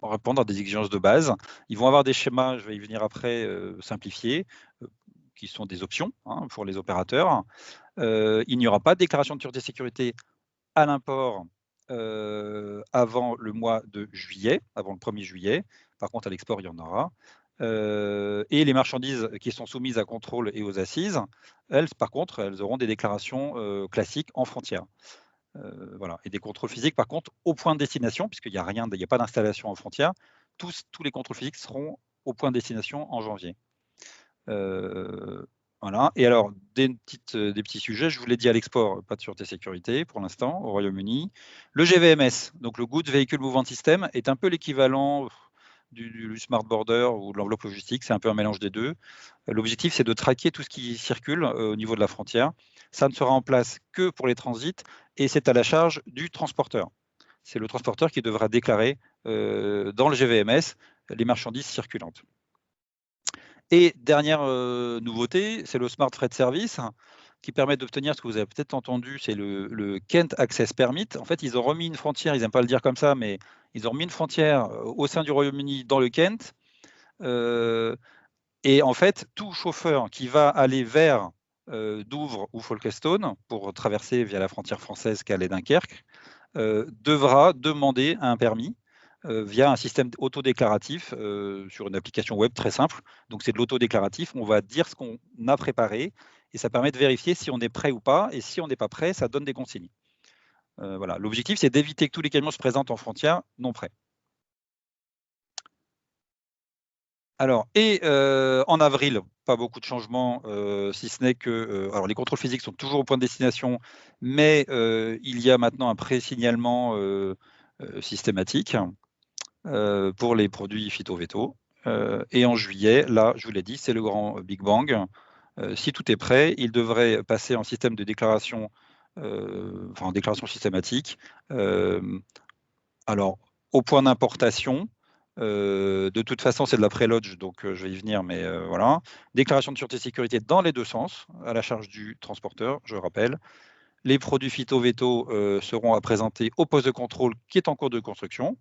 D: répondre à des exigences de base. Ils vont avoir des schémas, je vais y venir après, simplifiés, qui sont des options pour les opérateurs. Il n'y aura pas de déclaration de sûreté et sécurité à l'import avant le mois de juillet, avant le 1er juillet. Par contre, à l'export, il y en aura. Et les marchandises qui sont soumises à contrôle et aux assises, elles, par contre, elles auront des déclarations classiques en frontière. Voilà. Et des contrôles physiques, par contre, au point de destination, puisqu'il n'y a pas d'installation en frontière. Tous les contrôles physiques seront au point de destination en janvier. Voilà. Et alors, des petits sujets, je vous l'ai dit à l'export, pas de sûreté sécurité pour l'instant au Royaume-Uni. Le GVMS, donc le Goods Vehicle Movement System, est un peu l'équivalent du Smart Border ou de l'enveloppe logistique, c'est un peu un mélange des deux. L'objectif, c'est de traquer tout ce qui circule au niveau de la frontière. Ça ne sera en place que pour les transits et c'est à la charge du transporteur. C'est le transporteur qui devra déclarer dans le GVMS les marchandises circulantes. Et dernière nouveauté, c'est le Smart Freight Service qui permet d'obtenir ce que vous avez peut-être entendu, c'est le Kent Access Permit. En fait, ils ont remis une frontière, ils n'aiment pas le dire comme ça, mais ils ont remis une frontière au sein du Royaume-Uni dans le Kent. Et en fait, tout chauffeur qui va aller vers Douvres ou Folkestone pour traverser via la frontière française Calais-Dunkerque devra demander un permis via un système autodéclaratif sur une application web très simple. Donc c'est de l'autodéclaratif, on va dire ce qu'on a préparé et ça permet de vérifier si on est prêt ou pas, et si on n'est pas prêt, ça donne des consignes. Voilà. L'objectif, c'est d'éviter que tous les camions se présentent en frontière non prêts. Alors, et en avril, pas beaucoup de changements, si ce n'est que alors les contrôles physiques sont toujours au point de destination, mais il y a maintenant un pré-signalement systématique pour les produits phyto-veto. Et en juillet, là, je vous l'ai dit, c'est le grand Big Bang. Si tout est prêt, il devrait passer en système de déclaration, en déclaration systématique. Alors, au point d'importation, de toute façon, c'est de la pré-lodge, donc je vais y venir, mais voilà. Déclaration de sûreté et sécurité dans les deux sens, à la charge du transporteur, je rappelle. Les produits phyto-veto seront à présenter au poste de contrôle qui est en cours de construction,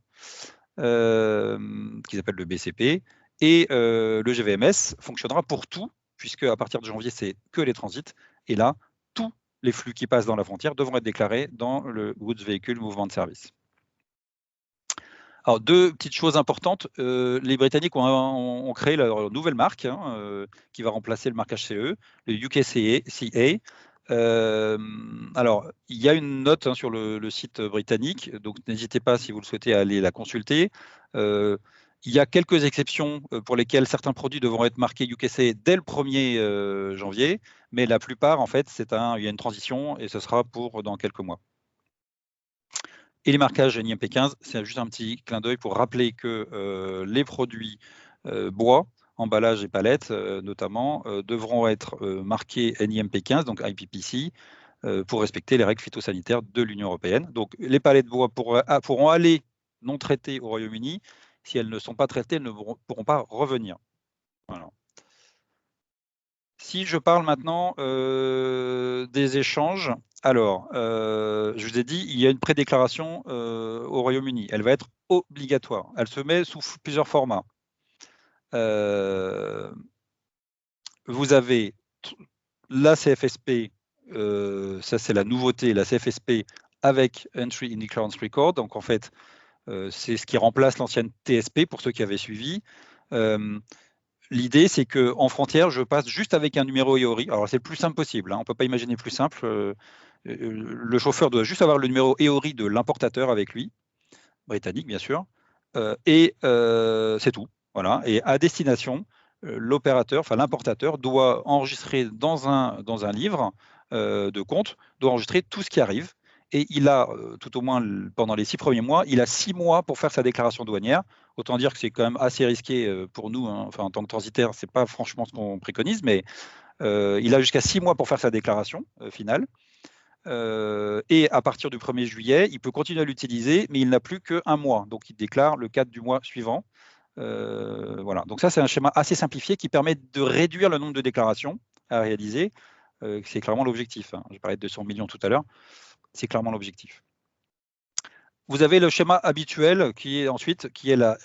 D: qui s'appelle le BCP, et le GVMS fonctionnera pour tout, puisque à partir de janvier, c'est que les transits, et là, tous les flux qui passent dans la frontière devront être déclarés dans le Goods Vehicle Movement Service. Alors, deux petites choses importantes. Les Britanniques ont créé leur nouvelle marque qui va remplacer le marquage CE, le UKCA. Alors, il y a une note sur le site britannique, donc n'hésitez pas, si vous le souhaitez, à aller la consulter. Il y a quelques exceptions pour lesquelles certains produits devront être marqués UKCA dès le 1er janvier, mais la plupart, en fait, il y a une transition et ce sera pour dans quelques mois. Et les marquages NIMP15, c'est juste un petit clin d'œil pour rappeler que les produits bois, emballages et palettes notamment, devront être marqués NIMP 15, donc IPPC, pour respecter les règles phytosanitaires de l'Union européenne. Donc les palettes de bois pourront aller non traitées au Royaume-Uni. Si elles ne sont pas traitées, elles ne pourront pas revenir. Voilà. Si je parle maintenant des échanges, alors, je vous ai dit, il y a une prédéclaration au Royaume-Uni. Elle va être obligatoire. Elle se met sous plusieurs formats. Vous avez la CFSP, ça c'est la nouveauté, la CFSP avec Entry in Declarance Record. Donc en fait, c'est ce qui remplace l'ancienne TSP pour ceux qui avaient suivi. L'idée, c'est qu'en frontière, je passe juste avec un numéro EORI. Alors, c'est le plus simple possible. Hein. On ne peut pas imaginer plus simple. Le chauffeur doit juste avoir le numéro EORI de l'importateur avec lui, britannique, bien sûr. Et c'est tout. Voilà. Et à destination, l'opérateur, enfin l'importateur, doit enregistrer dans un livre de compte, doit enregistrer tout ce qui arrive. Et il a, tout au moins pendant les 6 premiers mois, il a 6 mois pour faire sa déclaration douanière. Autant dire que c'est quand même assez risqué pour nous, hein. Enfin, en tant que transitaire, ce n'est pas franchement ce qu'on préconise, mais il a jusqu'à 6 mois pour faire sa déclaration finale. Et à partir du 1er juillet, il peut continuer à l'utiliser, mais il n'a plus qu'un mois. Donc, il déclare le 4 du mois suivant. Voilà. Donc ça, c'est un schéma assez simplifié qui permet de réduire le nombre de déclarations à réaliser. C'est clairement l'objectif. Hein. J'ai parlé de 200 millions tout à l'heure. C'est clairement l'objectif. Vous avez le schéma habituel qui est la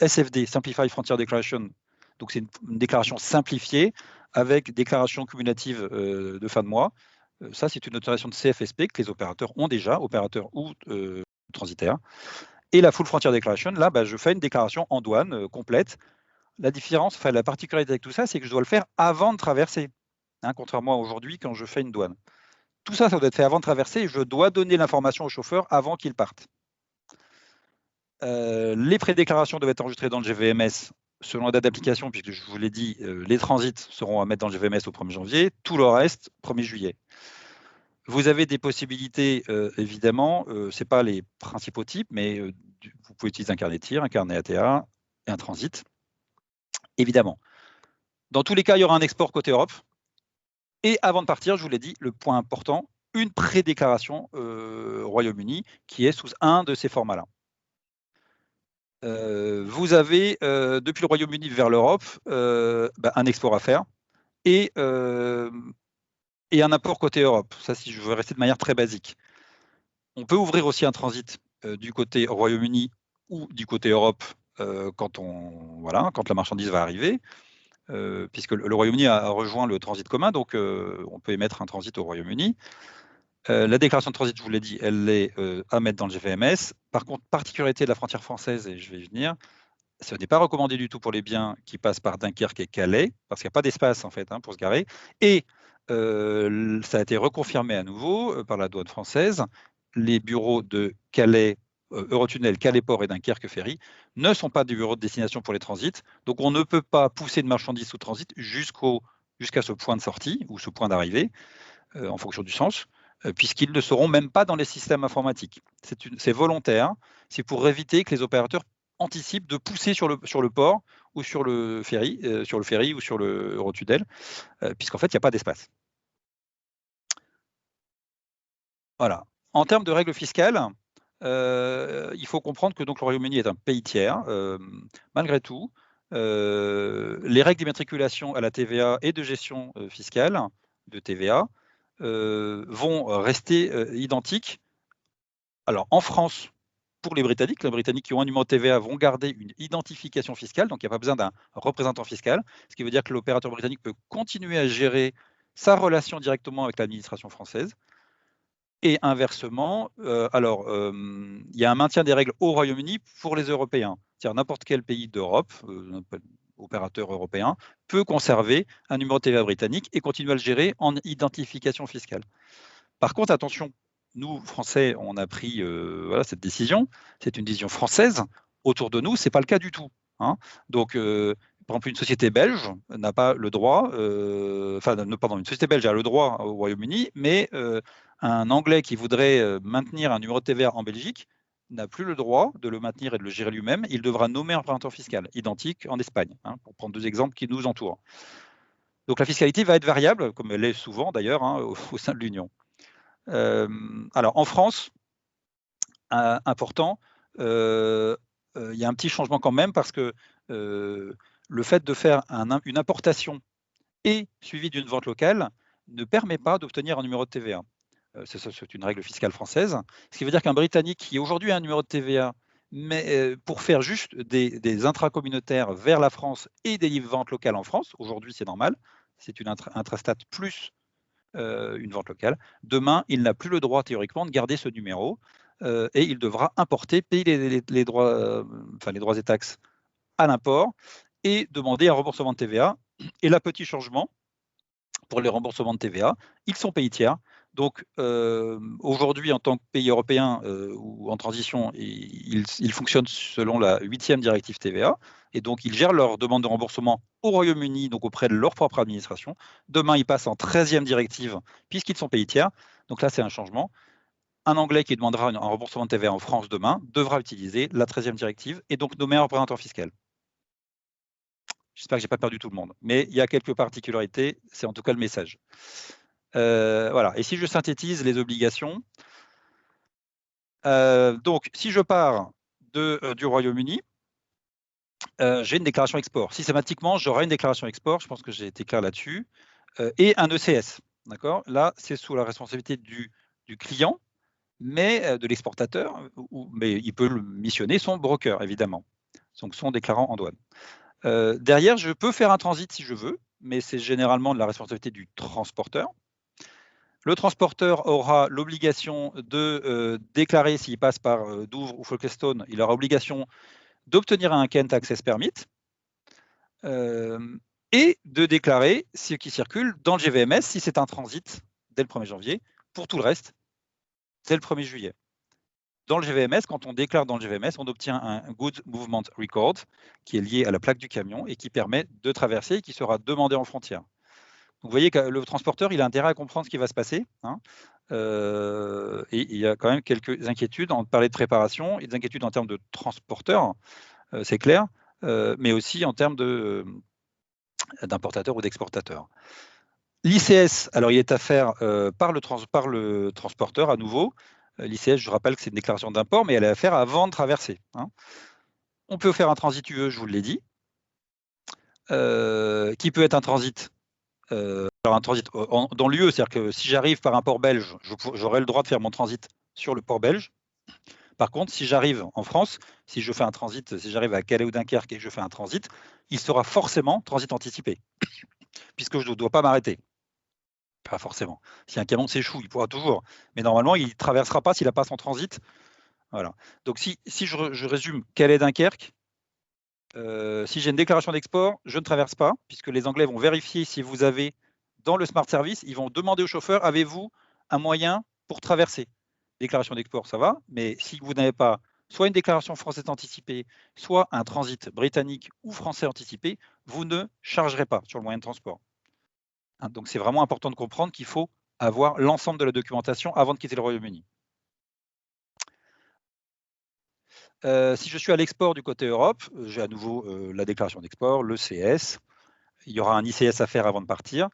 D: SFD, Simplified Frontier Declaration. Donc c'est une déclaration simplifiée avec déclaration cumulative de fin de mois. Ça, c'est une autorisation de CFSP que les opérateurs ont déjà, opérateurs ou transitaires. Et la Full Frontier Declaration, là, je fais une déclaration en douane complète. La différence, enfin la particularité avec tout ça, c'est que je dois le faire avant de traverser, hein, contrairement à aujourd'hui quand je fais une douane. Tout ça, ça doit être fait avant de traverser et je dois donner l'information au chauffeur avant qu'il parte. Les prédéclarations doivent être enregistrées dans le GVMS selon la date d'application, puisque je vous l'ai dit, les transits seront à mettre dans le GVMS au 1er janvier, tout le reste, 1er juillet. Vous avez des possibilités, évidemment, ce n'est pas les principaux types, mais vous pouvez utiliser un carnet de tir, un carnet ATA et un transit, évidemment. Dans tous les cas, il y aura un export côté Europe. Et avant de partir, je vous l'ai dit, le point important, une prédéclaration au Royaume-Uni qui est sous un de ces formats-là. Vous avez, depuis le Royaume-Uni vers l'Europe, un export à faire et un apport côté Europe. Ça, si je veux rester de manière très basique. On peut ouvrir aussi un transit du côté Royaume-Uni ou du côté Europe quand la marchandise va arriver. Puisque le Royaume-Uni a rejoint le transit commun, donc on peut émettre un transit au Royaume-Uni. La déclaration de transit, je vous l'ai dit, elle est à mettre dans le GVMS. Par contre, particularité de la frontière française, et je vais y venir, ce n'est pas recommandé du tout pour les biens qui passent par Dunkerque et Calais, parce qu'il n'y a pas d'espace en fait pour se garer. Et ça a été reconfirmé à nouveau par la douane française. Les bureaux de Calais, Eurotunnel, Calais-Port et Dunkerque Ferry ne sont pas des bureaux de destination pour les transits. Donc, on ne peut pas pousser de marchandises sous transit jusqu'à ce point de sortie ou ce point d'arrivée, en fonction du sens, puisqu'ils ne seront même pas dans les systèmes informatiques. C'est volontaire. C'est pour éviter que les opérateurs anticipent de pousser sur le port ou sur le ferry ou sur le Eurotunnel, puisqu'en fait, il n'y a pas d'espace. Voilà. En termes de règles fiscales, il faut comprendre que donc, le Royaume-Uni est un pays tiers. Malgré tout, les règles d'immatriculation à la TVA et de gestion fiscale de TVA vont rester identiques. Alors, en France, pour les Britanniques qui ont un numéro de TVA vont garder une identification fiscale, donc il n'y a pas besoin d'un représentant fiscal, ce qui veut dire que l'opérateur britannique peut continuer à gérer sa relation directement avec l'administration française. Et inversement, il y a un maintien des règles au Royaume-Uni pour les Européens. C'est-à-dire n'importe quel pays d'Europe, opérateur européen, peut conserver un numéro de TVA britannique et continuer à le gérer en identification fiscale. Par contre, attention, nous, Français, on a pris cette décision. C'est une décision française. Autour de nous, ce n'est pas le cas du tout. Hein. Donc, par exemple, une société belge n'a pas le droit, une société belge a le droit au Royaume-Uni, mais un Anglais qui voudrait maintenir un numéro de TVA en Belgique n'a plus le droit de le maintenir et de le gérer lui-même. Il devra nommer un représentant fiscal, identique en Espagne, hein, pour prendre 2 exemples qui nous entourent. Donc la fiscalité va être variable, comme elle est souvent d'ailleurs, hein, au sein de l'Union. Alors en France, important, il y a un petit changement quand même parce que le fait de faire une importation et suivi d'une vente locale ne permet pas d'obtenir un numéro de TVA. C'est une règle fiscale française, ce qui veut dire qu'un Britannique qui aujourd'hui a un numéro de TVA, mais pour faire juste des intracommunautaires vers la France et des ventes locales en France, aujourd'hui c'est normal, c'est une intrastat plus une vente locale. Demain, il n'a plus le droit théoriquement de garder ce numéro et il devra importer, payer les droits et taxes à l'import et demander un remboursement de TVA. Et là, petit changement, pour les remboursements de TVA, ils sont pays tiers. Donc aujourd'hui, en tant que pays européen ou en transition, ils fonctionnent selon la 8e directive TVA, et donc ils gèrent leur demande de remboursement au Royaume-Uni, donc auprès de leur propre administration. Demain, ils passent en 13e directive, puisqu'ils sont pays tiers. Donc là, c'est un changement. Un Anglais qui demandera un remboursement de TVA en France demain devra utiliser la 13e directive et donc nommer un représentant fiscal. J'espère que je n'ai pas perdu tout le monde, mais il y a quelques particularités, c'est en tout cas le message. Voilà. Et si je synthétise les obligations, donc si je pars du Royaume-Uni, j'ai une déclaration export. Systématiquement, j'aurai une déclaration export, je pense que j'ai été clair là-dessus, et un ECS. D'accord ? Là, c'est sous la responsabilité du client, mais de l'exportateur, mais il peut missionner son broker, évidemment, donc son déclarant en douane. Derrière, je peux faire un transit si je veux, mais c'est généralement de la responsabilité du transporteur. Le transporteur aura l'obligation de déclarer, s'il passe par Douvres ou Folkestone, il aura l'obligation d'obtenir un Kent Access Permit et de déclarer ce qui circule dans le GVMS si c'est un transit dès le 1er janvier. Pour tout le reste, dès le 1er juillet. Dans le GVMS, quand on déclare dans le GVMS, on obtient un Good Movement Record qui est lié à la plaque du camion et qui permet de traverser et qui sera demandé en frontière. Donc, vous voyez que le transporteur, il a intérêt à comprendre ce qui va se passer. Hein. Et il y a quand même quelques inquiétudes. On parlait de préparation et des inquiétudes en termes de transporteur, c'est clair, mais aussi en termes d'importateur ou d'exportateur. L'ICS, alors il est à faire par le transporteur à nouveau. L'ICS, je rappelle que c'est une déclaration d'import, mais elle est à faire avant de traverser. Hein. On peut faire un transit UE, je vous l'ai dit, qui peut être un transit. Alors un transit dans l'UE, c'est-à-dire que si j'arrive par un port belge, j'aurai le droit de faire mon transit sur le port belge. Par contre, si j'arrive en France, si je fais un transit, si j'arrive à Calais ou Dunkerque et que je fais un transit, il sera forcément transit anticipé, puisque je ne dois pas m'arrêter. Pas forcément. Si un camion s'échoue, il pourra toujours. Mais normalement, il ne traversera pas s'il n'a pas son transit. Voilà. Donc si je résume Calais-Dunkerque, si j'ai une déclaration d'export, je ne traverse pas, puisque les Anglais vont vérifier si vous avez, dans le Smart Service, ils vont demander au chauffeur, avez-vous un moyen pour traverser? Déclaration d'export, ça va, mais si vous n'avez pas soit une déclaration française anticipée, soit un transit britannique ou français anticipé, vous ne chargerez pas sur le moyen de transport. Hein, donc c'est vraiment important de comprendre qu'il faut avoir l'ensemble de la documentation avant de quitter le Royaume-Uni. Si je suis à l'export du côté Europe, j'ai à nouveau la déclaration d'export, le CS. Il y aura un ICS à faire avant de partir.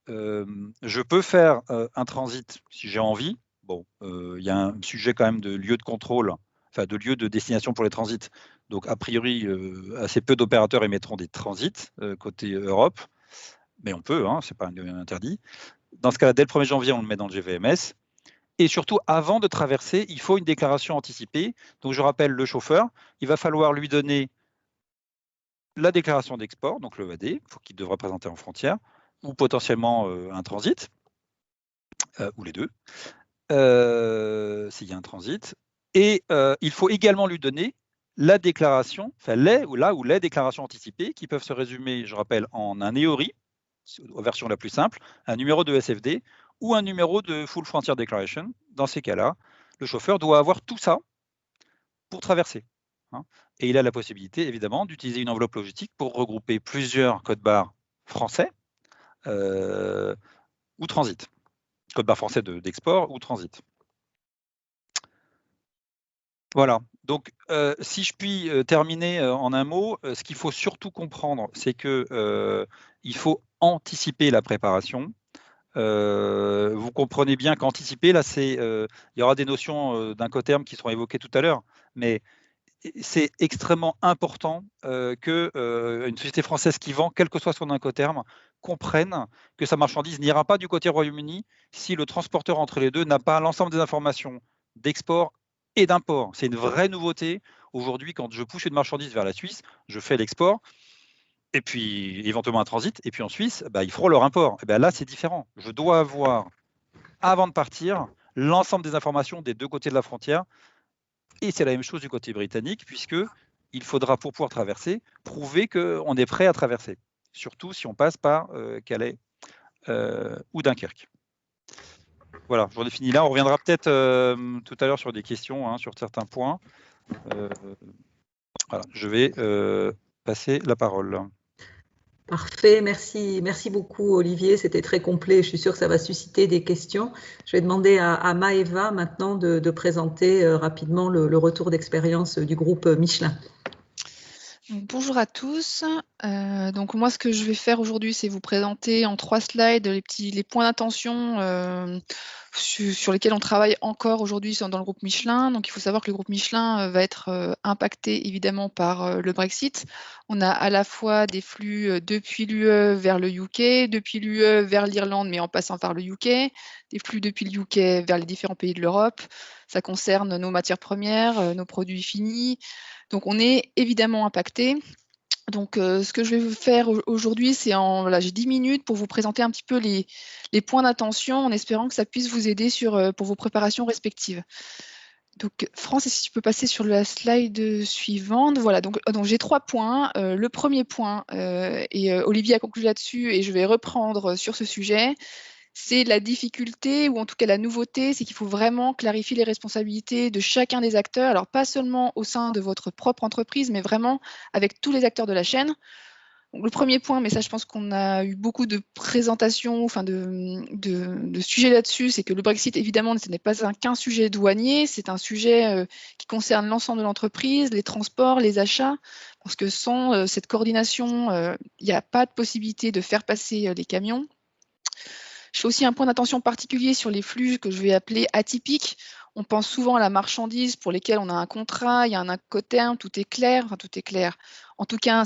D: Je peux faire un transit si j'ai envie. Bon, il y a un sujet quand même de lieu de contrôle, enfin de lieu de destination pour les transits. Donc a priori, assez peu d'opérateurs émettront des transits côté Europe. Mais on peut, hein, ce n'est pas interdit. Dans ce cas-là, dès le 1er janvier, on le met dans le GVMS. Et surtout, avant de traverser, il faut une déclaration anticipée. Donc, je rappelle le chauffeur, il va falloir lui donner la déclaration d'export, donc le EAD, qu'il devra présenter en frontière, ou potentiellement un transit, ou les deux, s'il y a un transit. Et il faut également lui donner la déclaration, enfin les déclarations anticipées, qui peuvent se résumer, je rappelle, en un EORI, version la plus simple, un numéro de SFD ou un numéro de Full Frontier Declaration. Dans ces cas-là, le chauffeur doit avoir tout ça pour traverser. Hein. Et il a la possibilité, évidemment, d'utiliser une enveloppe logistique pour regrouper plusieurs codes barres français ou transit. Code barre français d'export ou transit. Voilà. Donc, si je puis terminer en un mot, ce qu'il faut surtout comprendre, c'est que il faut anticiper la préparation. Vous comprenez bien qu'anticiper, là, il y aura des notions d'incoterms qui seront évoquées tout à l'heure, mais c'est extrêmement important qu'une société française qui vend, quel que soit son incoterm, comprenne que sa marchandise n'ira pas du côté Royaume-Uni si le transporteur entre les deux n'a pas l'ensemble des informations d'export et d'import. C'est une vraie nouveauté. Aujourd'hui, quand je pousse une marchandise vers la Suisse, je fais l'export, et puis éventuellement un transit, et puis en Suisse, ils feront leur import. Et là, c'est différent. Je dois avoir, avant de partir, l'ensemble des informations des deux côtés de la frontière. Et c'est la même chose du côté britannique, puisqu'il faudra, pour pouvoir traverser, prouver qu'on est prêt à traverser, surtout si on passe par Calais ou Dunkerque. Voilà, j'en ai fini là. On reviendra peut-être tout à l'heure sur des questions, sur certains points. Voilà, je vais passer la parole.
A: Parfait, merci beaucoup Olivier, c'était très complet, je suis sûre que ça va susciter des questions. Je vais demander à Maëva maintenant de présenter rapidement le retour d'expérience du groupe Michelin.
F: Bonjour à tous. Donc moi, ce que je vais faire aujourd'hui, c'est vous présenter en 3 slides les points d'attention sur lesquels on travaille encore aujourd'hui dans le groupe Michelin. Donc il faut savoir que le groupe Michelin va être impacté évidemment par le Brexit. On a à la fois des flux depuis l'UE vers le UK, depuis l'UE vers l'Irlande, mais en passant par le UK, des flux depuis le UK vers les différents pays de l'Europe. Ça concerne nos matières premières, nos produits finis. Donc on est évidemment impacté. Donc ce que je vais vous faire aujourd'hui, c'est j'ai 10 minutes pour vous présenter un petit peu les points d'attention en espérant que ça puisse vous aider pour vos préparations respectives. Donc France, si tu peux passer sur la slide suivante. Voilà, donc j'ai 3 points. Le premier point, et Olivier a conclu là-dessus, et je vais reprendre sur ce sujet, c'est la difficulté, ou en tout cas la nouveauté, c'est qu'il faut vraiment clarifier les responsabilités de chacun des acteurs, alors pas seulement au sein de votre propre entreprise, mais vraiment avec tous les acteurs de la chaîne. Donc, le premier point, mais ça je pense qu'on a eu beaucoup de présentations, enfin de sujets là-dessus, c'est que le Brexit, évidemment, ce n'est pas qu'un sujet douanier, c'est un sujet qui concerne l'ensemble de l'entreprise, les transports, les achats, parce que sans cette coordination, il n'y a pas de possibilité de faire passer les camions. Je fais aussi un point d'attention particulier sur les flux que je vais appeler atypiques. On pense souvent à la marchandise pour lesquelles on a un contrat, il y a un incoterm, tout est clair. Enfin, tout est clair. En tout cas,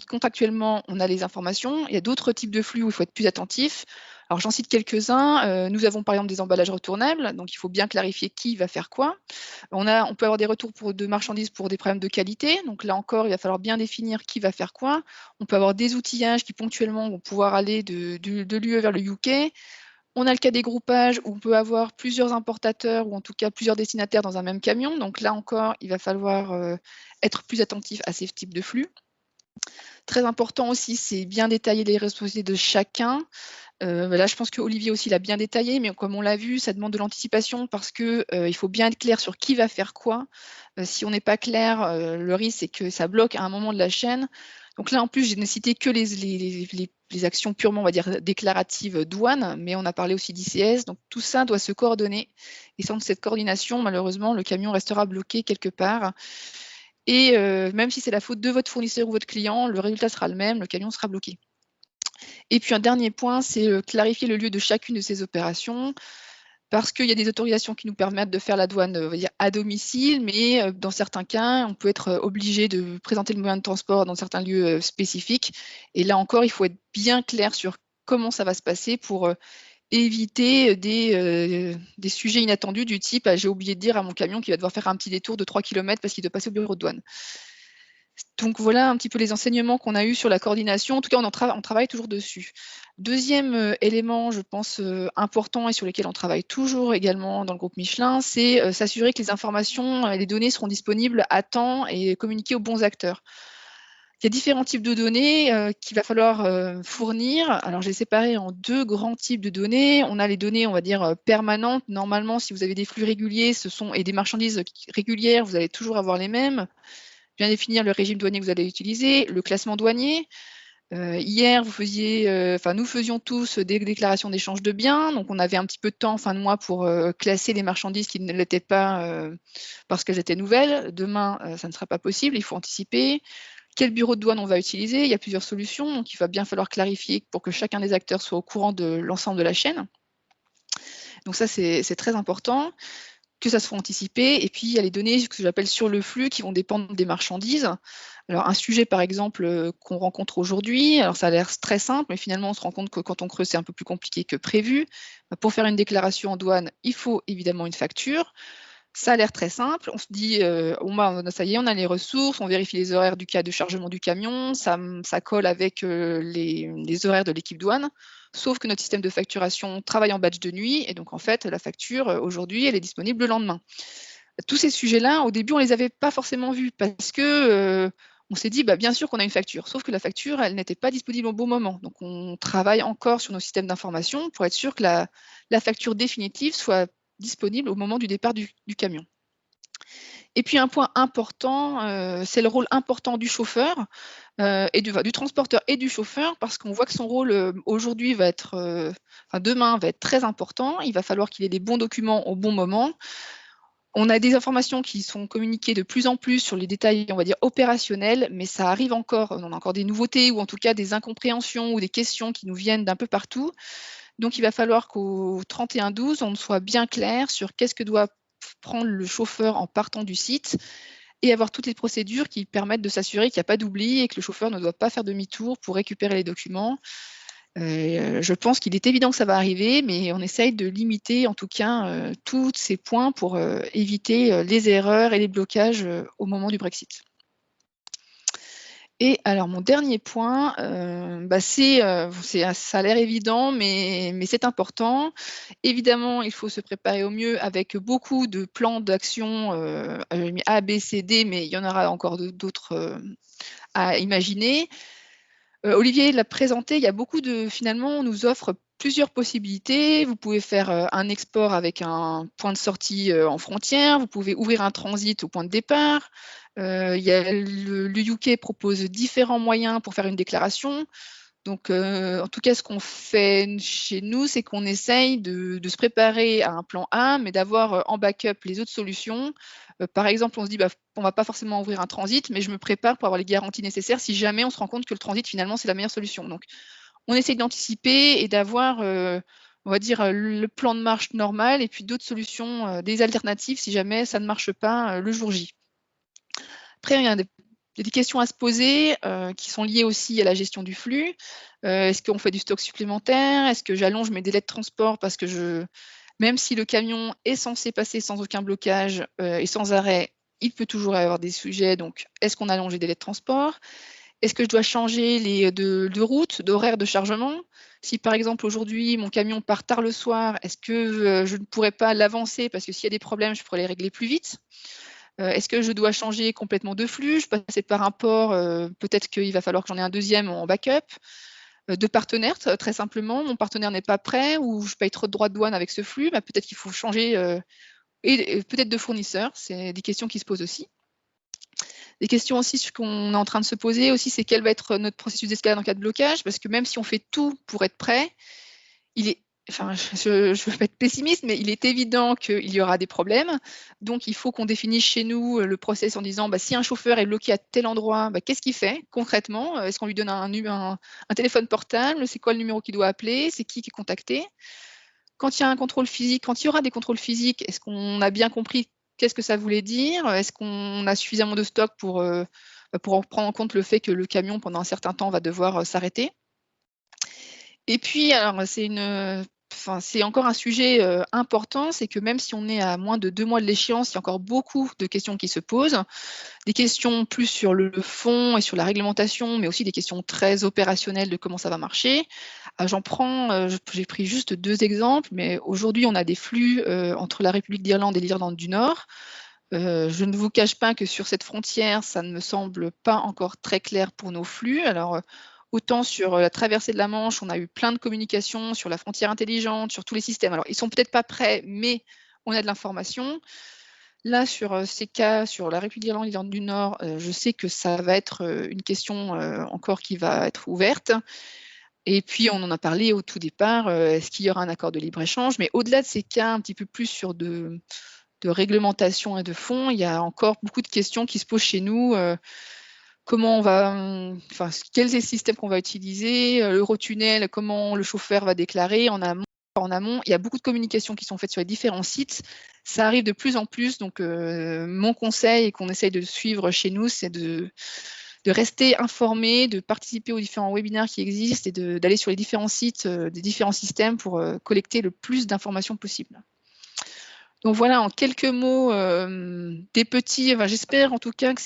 F: contractuellement, on a les informations. Il y a d'autres types de flux où il faut être plus attentif. Alors, j'en cite quelques-uns. Nous avons par exemple des emballages retournables, donc il faut bien clarifier qui va faire quoi. On peut avoir des retours de marchandises pour des problèmes de qualité. Donc là encore, il va falloir bien définir qui va faire quoi. On peut avoir des outillages qui ponctuellement vont pouvoir aller de l'UE vers le UK. On a le cas des groupages où on peut avoir plusieurs importateurs ou en tout cas plusieurs destinataires dans un même camion. Donc là encore, il va falloir être plus attentif à ces types de flux. Très important aussi, c'est bien détailler les responsabilités de chacun. Là, je pense que Olivier aussi l'a bien détaillé, mais comme on l'a vu, ça demande de l'anticipation parce que il faut bien être clair sur qui va faire quoi. Si on n'est pas clair, le risque, c'est que ça bloque à un moment de la chaîne. Donc là, en plus, je n'ai cité que les actions purement, on va dire, déclaratives douane, mais on a parlé aussi d'ICS. Donc tout ça doit se coordonner. Et sans cette coordination, malheureusement, le camion restera bloqué quelque part. Et même si c'est la faute de votre fournisseur ou votre client, le résultat sera le même, le camion sera bloqué. Et puis un dernier point, c'est clarifier le lieu de chacune de ces opérations, parce qu'il y a des autorisations qui nous permettent de faire la douane on va dire, à domicile, mais dans certains cas, on peut être obligé de présenter le moyen de transport dans certains lieux spécifiques. Et là encore, il faut être bien clair sur comment ça va se passer pour éviter des sujets inattendus du type j'ai oublié de dire à mon camion qu'il va devoir faire un petit détour de 3 km parce qu'il doit passer au bureau de douane. Donc voilà un petit peu les enseignements qu'on a eus sur la coordination. En tout cas, on travaille toujours dessus. Deuxième élément, je pense, important et sur lequel on travaille toujours également dans le groupe Michelin, c'est s'assurer que les informations et les données seront disponibles à temps et communiquées aux bons acteurs. Il y a différents types de données qu'il va falloir fournir. Alors, j'ai séparé en 2 grands types de données. On a les données, on va dire, permanentes. Normalement, si vous avez des flux réguliers et des marchandises régulières, vous allez toujours avoir les mêmes. Bien définir le régime douanier que vous allez utiliser, le classement douanier. Hier, nous faisions tous des déclarations d'échange de biens, donc on avait un petit peu de temps en fin de mois pour classer les marchandises qui ne l'étaient pas parce qu'elles étaient nouvelles. Demain, ça ne sera pas possible, il faut anticiper. Quel bureau de douane on va utiliser? Il y a plusieurs solutions, donc il va bien falloir clarifier pour que chacun des acteurs soit au courant de l'ensemble de la chaîne. Donc ça, c'est très important que ça soit anticipé. Et puis, il y a les données, ce que j'appelle sur le flux, qui vont dépendre des marchandises. Alors, un sujet, par exemple, qu'on rencontre aujourd'hui, alors ça a l'air très simple, mais finalement, on se rend compte que quand on creuse, c'est un peu plus compliqué que prévu. Pour faire une déclaration en douane, il faut évidemment une facture. Ça a l'air très simple. On se dit, ça y est, on a les ressources, on vérifie les horaires du cas de chargement du camion, ça colle avec les horaires de l'équipe douane. Sauf que notre système de facturation travaille en batch de nuit, et donc en fait, la facture, aujourd'hui, elle est disponible le lendemain. Tous ces sujets-là, au début, on ne les avait pas forcément vus, parce que on s'est dit, bien sûr qu'on a une facture, sauf que la facture, elle n'était pas disponible au bon moment. Donc, on travaille encore sur nos systèmes d'information pour être sûr que la facture définitive soit disponible au moment du départ du camion. Et puis un point important, c'est le rôle important du chauffeur, et du transporteur et du chauffeur, parce qu'on voit que son rôle aujourd'hui va être, demain va être très important. Il va falloir qu'il ait les bons documents au bon moment. On a des informations qui sont communiquées de plus en plus sur les détails, on va dire, opérationnels, mais ça arrive encore, on a encore des nouveautés ou en tout cas des incompréhensions ou des questions qui nous viennent d'un peu partout. Donc il va falloir qu'au 31/12, on soit bien clair sur qu'est-ce que doit prendre le chauffeur en partant du site et avoir toutes les procédures qui permettent de s'assurer qu'il n'y a pas d'oubli et que le chauffeur ne doit pas faire demi-tour pour récupérer les documents. Je pense qu'il est évident que ça va arriver, mais on essaye de limiter en tout cas tous ces points pour éviter les erreurs et les blocages au moment du Brexit. Et alors, mon dernier point, ça a l'air évident, mais c'est important. Évidemment, il faut se préparer au mieux avec beaucoup de plans d'action A, B, C, D, mais il y en aura encore d'autres à imaginer. Olivier l'a présenté, il y a beaucoup finalement, on nous offre plusieurs possibilités. Vous pouvez faire un export avec un point de sortie en frontière, vous pouvez ouvrir un transit au point de départ. Le UK propose différents moyens pour faire une déclaration. Donc, en tout cas, ce qu'on fait chez nous, c'est qu'on essaye de se préparer à un plan A, mais d'avoir en backup les autres solutions. Par exemple, on se dit, on ne va pas forcément ouvrir un transit, mais je me prépare pour avoir les garanties nécessaires si jamais on se rend compte que le transit, finalement, c'est la meilleure solution. Donc, on essaye d'anticiper et d'avoir, on va dire, le plan de marche normal et puis d'autres solutions, des alternatives si jamais ça ne marche pas le jour J. Après, il y a des questions à se poser qui sont liées aussi à la gestion du flux. Est-ce qu'on fait du stock supplémentaire? Est-ce que j'allonge mes délais de transport parce que même si le camion est censé passer sans aucun blocage et sans arrêt, il peut toujours y avoir des sujets. Donc, est-ce qu'on allonge les délais de transport? Est-ce que je dois changer de route, d'horaire de chargement? Si par exemple aujourd'hui mon camion part tard le soir, est-ce que je ne pourrais pas l'avancer parce que s'il y a des problèmes, je pourrais les régler plus vite? Est-ce que je dois changer complètement de flux? Je passe par un port, peut-être qu'il va falloir que j'en ai un deuxième en backup. De partenaire, très simplement, mon partenaire n'est pas prêt ou je paye trop de droits de douane avec ce flux, peut-être qu'il faut changer et peut-être de fournisseur. C'est des questions qui se posent aussi. Des questions aussi sur qu'on est en train de se poser aussi, c'est quel va être notre processus d'escalade en cas de blocage, parce que même si on fait tout pour être prêt, je ne veux pas être pessimiste, mais il est évident qu'il y aura des problèmes. Donc, il faut qu'on définisse chez nous le process en disant si un chauffeur est bloqué à tel endroit, qu'est-ce qu'il fait concrètement? Est-ce qu'on lui donne un téléphone portable? C'est quoi le numéro qu'il doit appeler? C'est qui est contacté? Quand il y a un contrôle physique, quand il y aura des contrôles physiques, est-ce qu'on a bien compris qu'est-ce que ça voulait dire? Est-ce qu'on a suffisamment de stock pour prendre en compte le fait que le camion, pendant un certain temps, va devoir s'arrêter? Et puis, alors, c'est encore un sujet important, c'est que même si on est à moins de 2 mois de l'échéance, il y a encore beaucoup de questions qui se posent. Des questions plus sur le fond et sur la réglementation, mais aussi des questions très opérationnelles de comment ça va marcher. J'ai pris juste 2 exemples, mais aujourd'hui, on a des flux entre la République d'Irlande et l'Irlande du Nord. Je ne vous cache pas que sur cette frontière, ça ne me semble pas encore très clair pour nos flux. Alors, autant sur la traversée de la Manche, on a eu plein de communications sur la frontière intelligente, sur tous les systèmes. Alors, ils ne sont peut-être pas prêts, mais on a de l'information. Là, sur ces cas, sur la République d'Irlande du Nord, je sais que ça va être une question encore qui va être ouverte. Et puis, on en a parlé au tout départ, est-ce qu'il y aura un accord de libre-échange? Mais au-delà de ces cas un petit peu plus sur de réglementation et de fond, il y a encore beaucoup de questions qui se posent chez nous. Comment on va, enfin, quel est le système qu'on va utiliser, l'Eurotunnel, comment le chauffeur va déclarer en amont, pas en amont. Il y a beaucoup de communications qui sont faites sur les différents sites. Ça arrive de plus en plus. Donc, mon conseil qu'on essaye de suivre chez nous, c'est de rester informé, de participer aux différents webinaires qui existent et d'aller sur les différents sites des différents systèmes pour collecter le plus d'informations possible. Donc voilà, en quelques mots, des petits, enfin, j'espère en tout cas que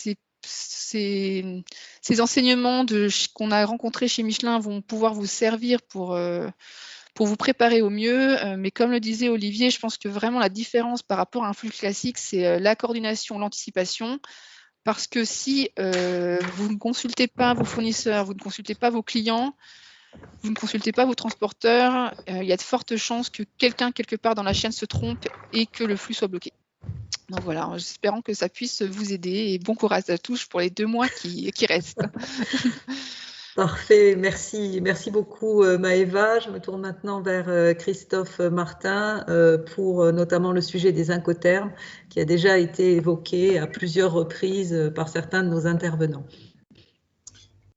F: ces enseignements qu'on a rencontrés chez Michelin vont pouvoir vous servir pour vous préparer au mieux. Mais comme le disait Olivier, je pense que vraiment la différence par rapport à un flux classique, c'est la coordination, l'anticipation. Parce que si vous ne consultez pas vos fournisseurs, vous ne consultez pas vos clients, vous ne consultez pas vos transporteurs, il y a de fortes chances que quelqu'un quelque part dans la chaîne se trompe et que le flux soit bloqué. Donc voilà, en espérant que ça puisse vous aider et bon courage à tous pour les 2 mois qui restent.
A: Parfait, merci beaucoup Maëva. Je me tourne maintenant vers Christophe Martin pour notamment le sujet des incoterms qui a déjà été évoqué à plusieurs reprises par certains de nos intervenants.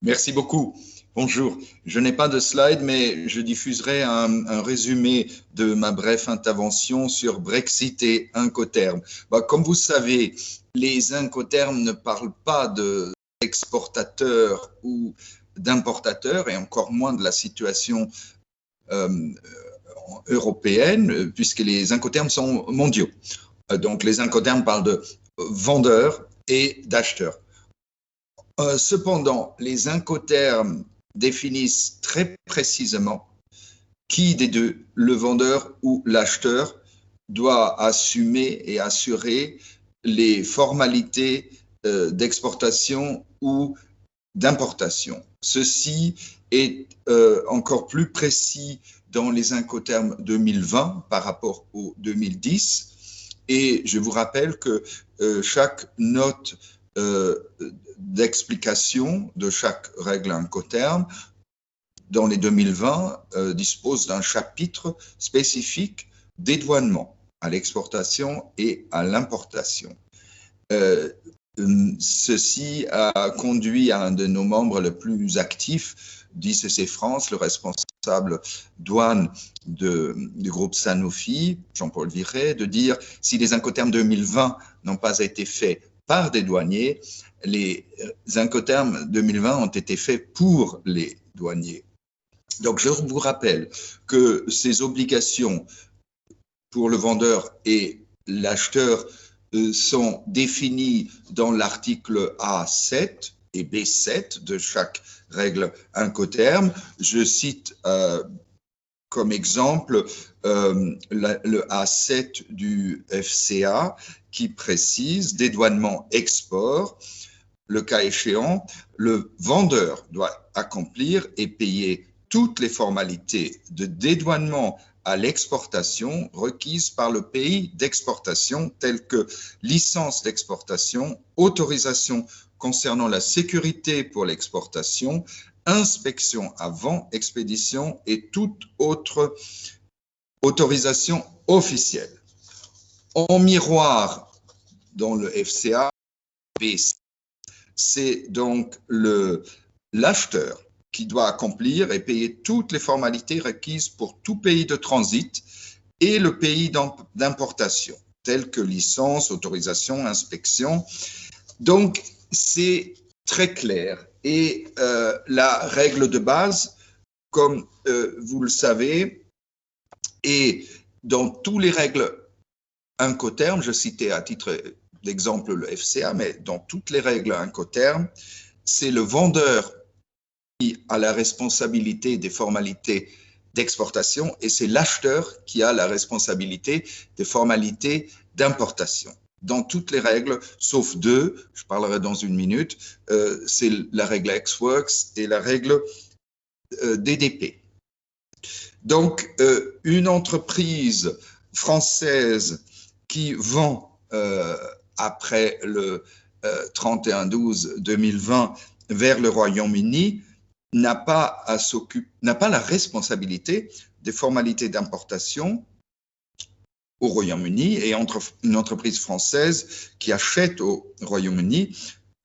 G: Merci beaucoup. Bonjour, je n'ai pas de slide, mais je diffuserai un résumé de ma brève intervention sur Brexit et incoterms. Comme vous savez, les incoterms ne parlent pas d'exportateurs ou d'importateurs et encore moins de la situation européenne, puisque les incoterms sont mondiaux. Donc les incoterms parlent de vendeurs et d'acheteurs. Cependant, les incoterms définissent très précisément qui des deux, le vendeur ou l'acheteur, doit assumer et assurer les formalités d'exportation ou d'importation. Ceci est encore plus précis dans les incoterms 2020 par rapport au 2010. Et je vous rappelle que chaque note d'explication de chaque règle incoterm dans les 2020 dispose d'un chapitre spécifique dédouanement à l'exportation et à l'importation. Ceci a conduit à un de nos membres le plus actifs d'ICC France, le responsable douane du groupe Sanofi, Jean-Paul Viret, de dire si les incoterms 2020 n'ont pas été faits par des douaniers, les incoterms 2020 ont été faits pour les douaniers. Donc, je vous rappelle que ces obligations pour le vendeur et l'acheteur sont définies dans l'article A7 et B7 de chaque règle incoterm. Je cite comme exemple le A7 du FCA qui précise dédouanement export. Le cas échéant, le vendeur doit accomplir et payer toutes les formalités de dédouanement à l'exportation requises par le pays d'exportation, telles que licence d'exportation, autorisation concernant la sécurité pour l'exportation, inspection avant expédition et toute autre autorisation officielle. En miroir, dans le FCA, c'est donc l'acheteur qui doit accomplir et payer toutes les formalités requises pour tout pays de transit et le pays d'importation, tels que licence, autorisation, inspection. Donc, c'est très clair. Et la règle de base, comme vous le savez, est dans toutes les règles incoterm, je citais à titre d'exemple le FCA, mais dans toutes les règles incoterm, c'est le vendeur qui a la responsabilité des formalités d'exportation et c'est l'acheteur qui a la responsabilité des formalités d'importation. Dans toutes les règles, sauf deux, je parlerai dans une minute, c'est la règle Ex-Works et la règle DDP. Donc, une entreprise française qui vend après le 31/12/2020 vers le Royaume-Uni n'a pas la responsabilité des formalités d'importation au Royaume-Uni, et une entreprise française qui achète au Royaume-Uni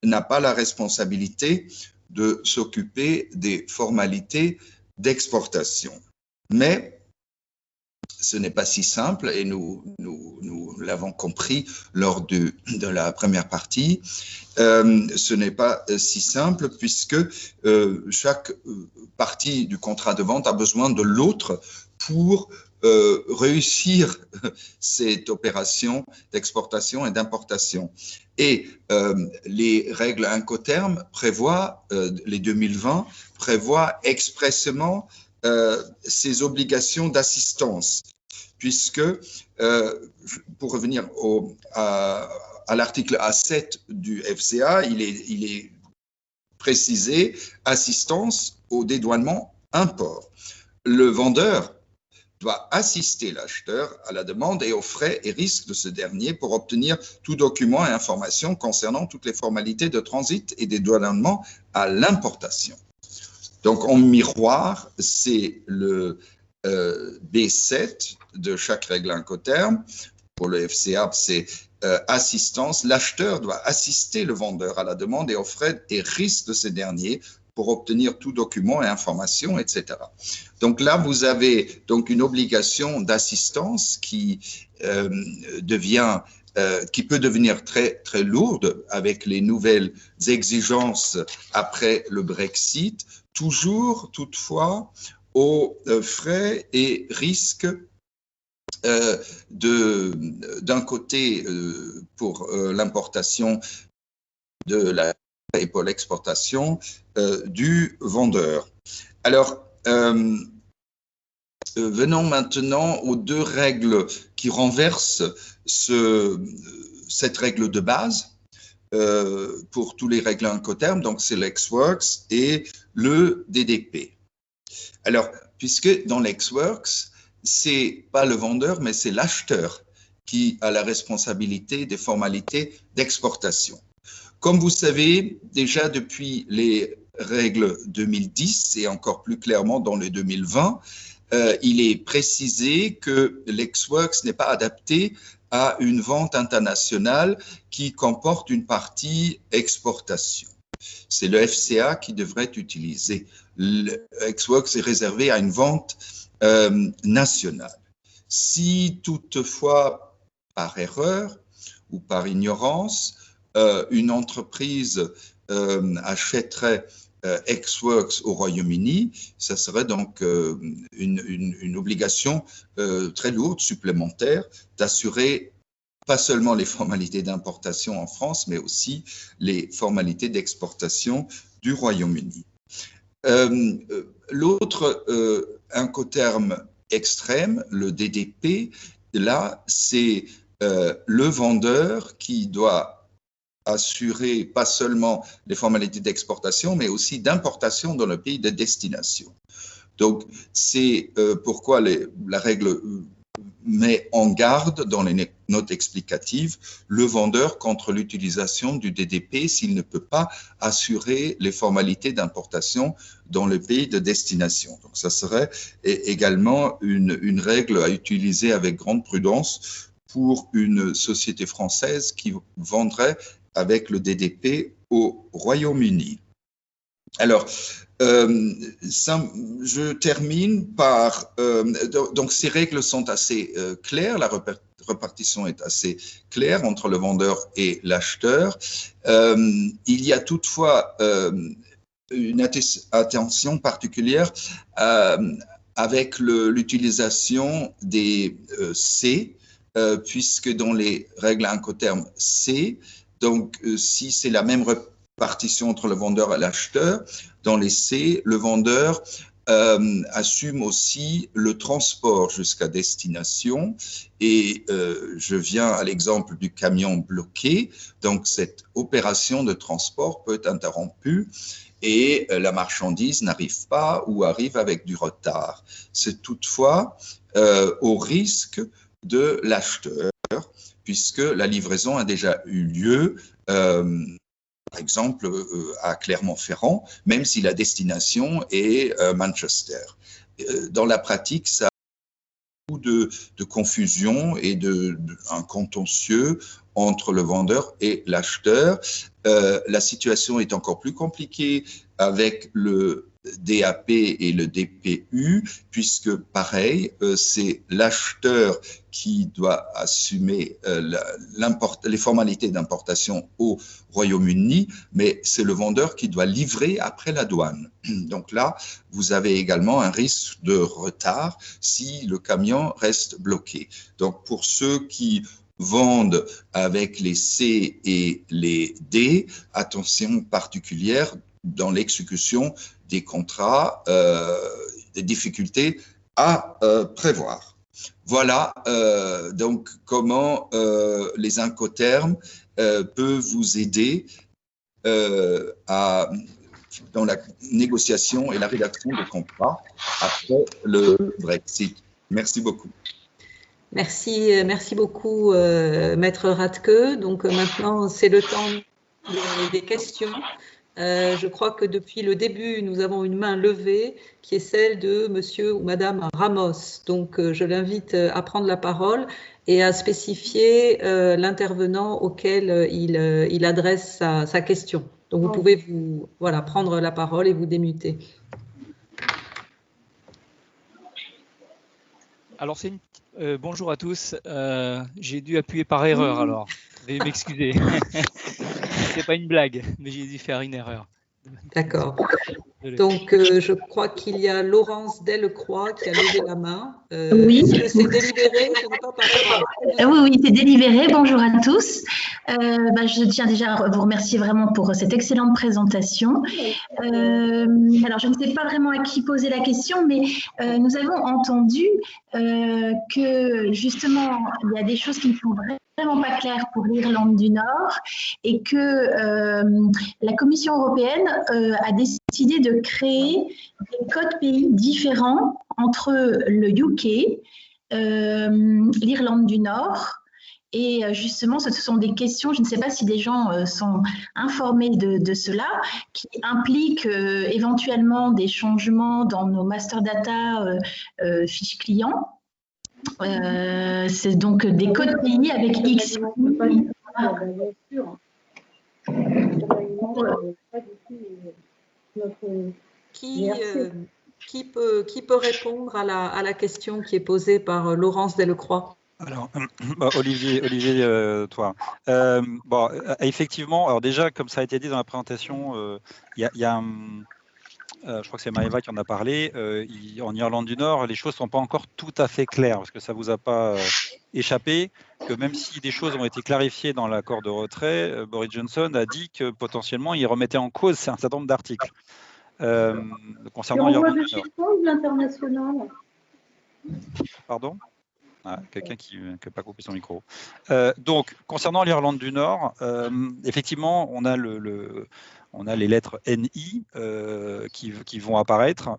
G: n'a pas la responsabilité de s'occuper des formalités d'exportation. Mais ce n'est pas si simple, et nous l'avons compris lors de la première partie. Ce n'est pas si simple puisque chaque partie du contrat de vente a besoin de l'autre pour réussir cette opération d'exportation et d'importation. Et les règles Incoterm prévoient, les 2020, prévoient expressément ces obligations d'assistance, puisque, pour revenir à l'article A7 du FCA, il est précisé assistance au dédouanement import. Le vendeur doit assister l'acheteur à la demande et aux frais et risques de ce dernier pour obtenir tout document et information concernant toutes les formalités de transit et dédouanement à l'importation. Donc, en miroir, c'est le B7 de chaque règle Incoterm. Pour le FCA, c'est assistance. L'acheteur doit assister le vendeur à la demande et aux frais et risques de ce dernier pour obtenir tout document et information, etc. Donc là, vous avez donc une obligation d'assistance qui qui peut devenir très, très lourde avec les nouvelles exigences après le Brexit, toujours, toutefois, aux frais et risques d'un côté pour l'importation de la et pour l'exportation du vendeur. Alors, venons maintenant aux deux règles qui renversent cette règle de base pour tous les règles Incoterm, donc c'est l'Ex-Works et le DDP. Alors, puisque dans l'Ex-Works, c'est pas le vendeur, mais c'est l'acheteur qui a la responsabilité des formalités d'exportation. Comme vous savez, déjà depuis les règles 2010 et encore plus clairement dans les 2020, il est précisé que l'Ex-Works n'est pas adapté à une vente internationale qui comporte une partie exportation. C'est le FCA qui devrait utiliser. L'Ex-Works est réservé à une vente nationale. Si toutefois, par erreur ou par ignorance, une entreprise achèterait Ex-Works au Royaume-Uni, ça serait donc une obligation très lourde supplémentaire d'assurer pas seulement les formalités d'importation en France, mais aussi les formalités d'exportation du Royaume-Uni. L'autre Incoterm extrême, le DDP, là, c'est le vendeur qui doit assurer pas seulement les formalités d'exportation, mais aussi d'importation dans le pays de destination. Donc, c'est pourquoi la règle met en garde dans les notes explicatives le vendeur contre l'utilisation du DDP s'il ne peut pas assurer les formalités d'importation dans le pays de destination. Donc, ça serait également une règle à utiliser avec grande prudence pour une société française qui vendrait avec le DDP au Royaume-Uni. Alors, je termine par... donc, ces règles sont assez claires, la répartition est assez claire entre le vendeur et l'acheteur. Il y a toutefois une attention particulière avec l'utilisation des C, puisque dans les règles Incoterm C, donc si c'est la même répartition entre le vendeur et l'acheteur, dans les C, le vendeur assume aussi le transport jusqu'à destination et je viens à l'exemple du camion bloqué, donc cette opération de transport peut être interrompue et la marchandise n'arrive pas ou arrive avec du retard. C'est toutefois au risque de l'acheteur vendeur, puisque la livraison a déjà eu lieu, par exemple, à Clermont-Ferrand, même si la destination est Manchester. Dans la pratique, ça a beaucoup de confusion et un contentieux entre le vendeur et l'acheteur. La situation est encore plus compliquée avec le DAP et le DPU, puisque pareil, c'est l'acheteur qui doit assumer les formalités d'importation au Royaume-Uni, mais c'est le vendeur qui doit livrer après la douane. Donc là, vous avez également un risque de retard si le camion reste bloqué. Donc pour ceux qui vendent avec les C et les D, attention particulière dans l'exécution des contrats, des difficultés à prévoir. Voilà donc comment les incoterms peuvent vous aider dans la négociation et la rédaction de contrats après le Brexit. Merci beaucoup.
A: Merci beaucoup, Maître Radke. Donc maintenant, c'est le temps des questions. Je crois que depuis le début, nous avons une main levée qui est celle de Monsieur ou Madame Ramos. Donc, je l'invite à prendre la parole et à spécifier l'intervenant auquel il adresse sa question. Donc, vous pouvez prendre la parole et vous démuter.
H: Alors, bonjour à tous. J'ai dû appuyer par erreur, alors. Veuillez m'excuser. C'est pas une blague, mais j'ai dû faire une erreur.
A: D'accord. Donc, je crois qu'il y a Laurence Delcroix qui a levé la main.
I: Oui.
A: Est-ce que c'est délibéré? Je n'ai pas parlé.
I: Oui, c'est délibéré. Bonjour à tous. Je tiens déjà à vous remercier vraiment pour cette excellente présentation. Alors, je ne sais pas vraiment à qui poser la question, mais nous avons entendu que justement, il y a des choses qui ne sont vraiment pas claires pour l'Irlande du Nord et que la Commission européenne a décidé de créer des codes pays différents entre le UK, l'Irlande du Nord. Et justement, ce sont des questions, je ne sais pas si des gens sont informés de cela, qui impliquent éventuellement des changements dans nos master data fiches clients. C'est donc des codes pays avec X.
A: Qui peut répondre à la question qui est posée par Laurence Delcroix?
D: Alors, Olivier, toi. Effectivement, alors déjà, comme ça a été dit dans la présentation, il y a je crois que c'est Maëva qui en a parlé, en Irlande du Nord, les choses ne sont pas encore tout à fait claires, parce que ça ne vous a pas échappé, que même si des choses ont été clarifiées dans l'accord de retrait, Boris Johnson a dit que potentiellement, il remettait en cause un certain nombre d'articles. Concernant l'Irlande du Nord.
J: L'international.
D: Pardon ? Quelqu'un qui n'a pas coupé son micro. Donc, concernant l'Irlande du Nord, effectivement, on a les lettres NI qui vont apparaître.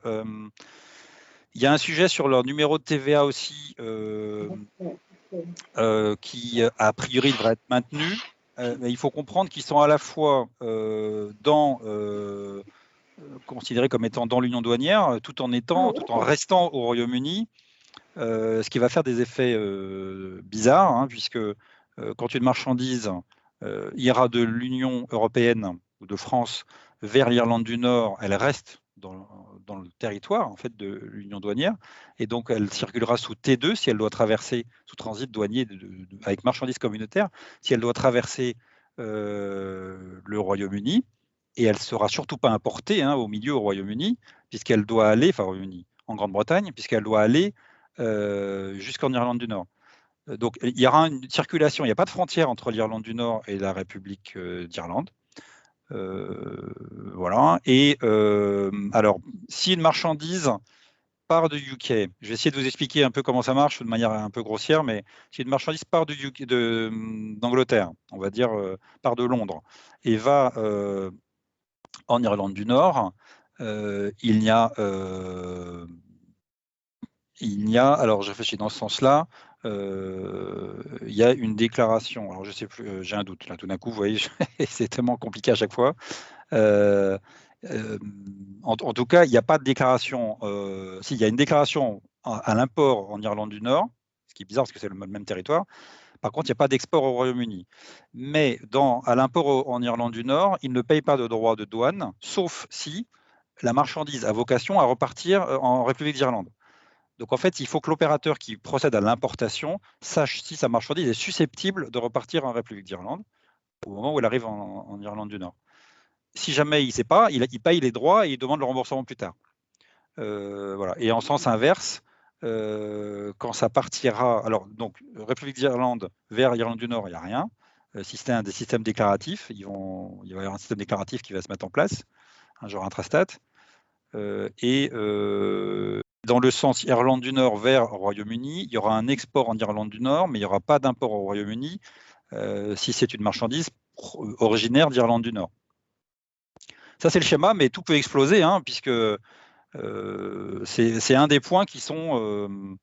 D: Il y a un sujet sur leur numéro de TVA aussi qui, a priori, devrait être maintenu. Mais il faut comprendre qu'ils sont à la fois considérés comme étant dans l'union douanière, tout en restant au Royaume-Uni. Ce qui va faire des effets bizarres, hein, puisque quand une marchandise ira de l'Union européenne ou de France vers l'Irlande du Nord, elle reste dans le territoire en fait, de l'Union douanière, et donc elle circulera sous T2 si elle doit traverser, sous transit douanier avec marchandises communautaires, si elle doit traverser le Royaume-Uni, et elle ne sera surtout pas importée au milieu au Royaume-Uni, puisqu'elle doit aller, enfin au Royaume-Uni, en Grande-Bretagne, puisqu'elle doit aller jusqu'en Irlande du Nord. Donc il y aura une circulation, il n'y a pas de frontière entre l'Irlande du Nord et la République d'Irlande. Voilà. Et alors, si une marchandise part du UK, je vais essayer de vous expliquer un peu comment ça marche de manière un peu grossière, mais si une marchandise part d'Angleterre, on va dire part de Londres, et va en Irlande du Nord, il n'y a il y a, alors je réfléchis dans ce sens-là, il y a une déclaration. Alors je sais plus, j'ai un doute là. Tout d'un coup, vous voyez, c'est tellement compliqué à chaque fois. En tout cas, il n'y a pas de déclaration. Si, il y a une déclaration à l'import en Irlande du Nord, ce qui est bizarre parce que c'est le même territoire. Par contre, il n'y a pas d'export au Royaume-Uni. Mais à l'import en Irlande du Nord, il ne paye pas de droits de douane, sauf si la marchandise a vocation à repartir en République d'Irlande. Donc en fait, il faut que l'opérateur qui procède à l'importation sache si sa marchandise est susceptible de repartir en République d'Irlande au moment où elle arrive en Irlande du Nord. Si jamais il ne sait pas, il paye les droits et il demande le remboursement plus tard. Voilà. Et en sens inverse, quand ça partira, alors donc République d'Irlande vers l'Irlande du Nord, il n'y a rien. Si c'est un des systèmes déclaratifs, il va y avoir un système déclaratif qui va se mettre en place, un genre intrastat. Dans le sens Irlande du Nord vers Royaume-Uni, il y aura un export en Irlande du Nord, mais il n'y aura pas d'import au Royaume-Uni si c'est une marchandise originaire d'Irlande du Nord. Ça, c'est le schéma, mais tout peut exploser, hein, puisque c'est un des points qui sont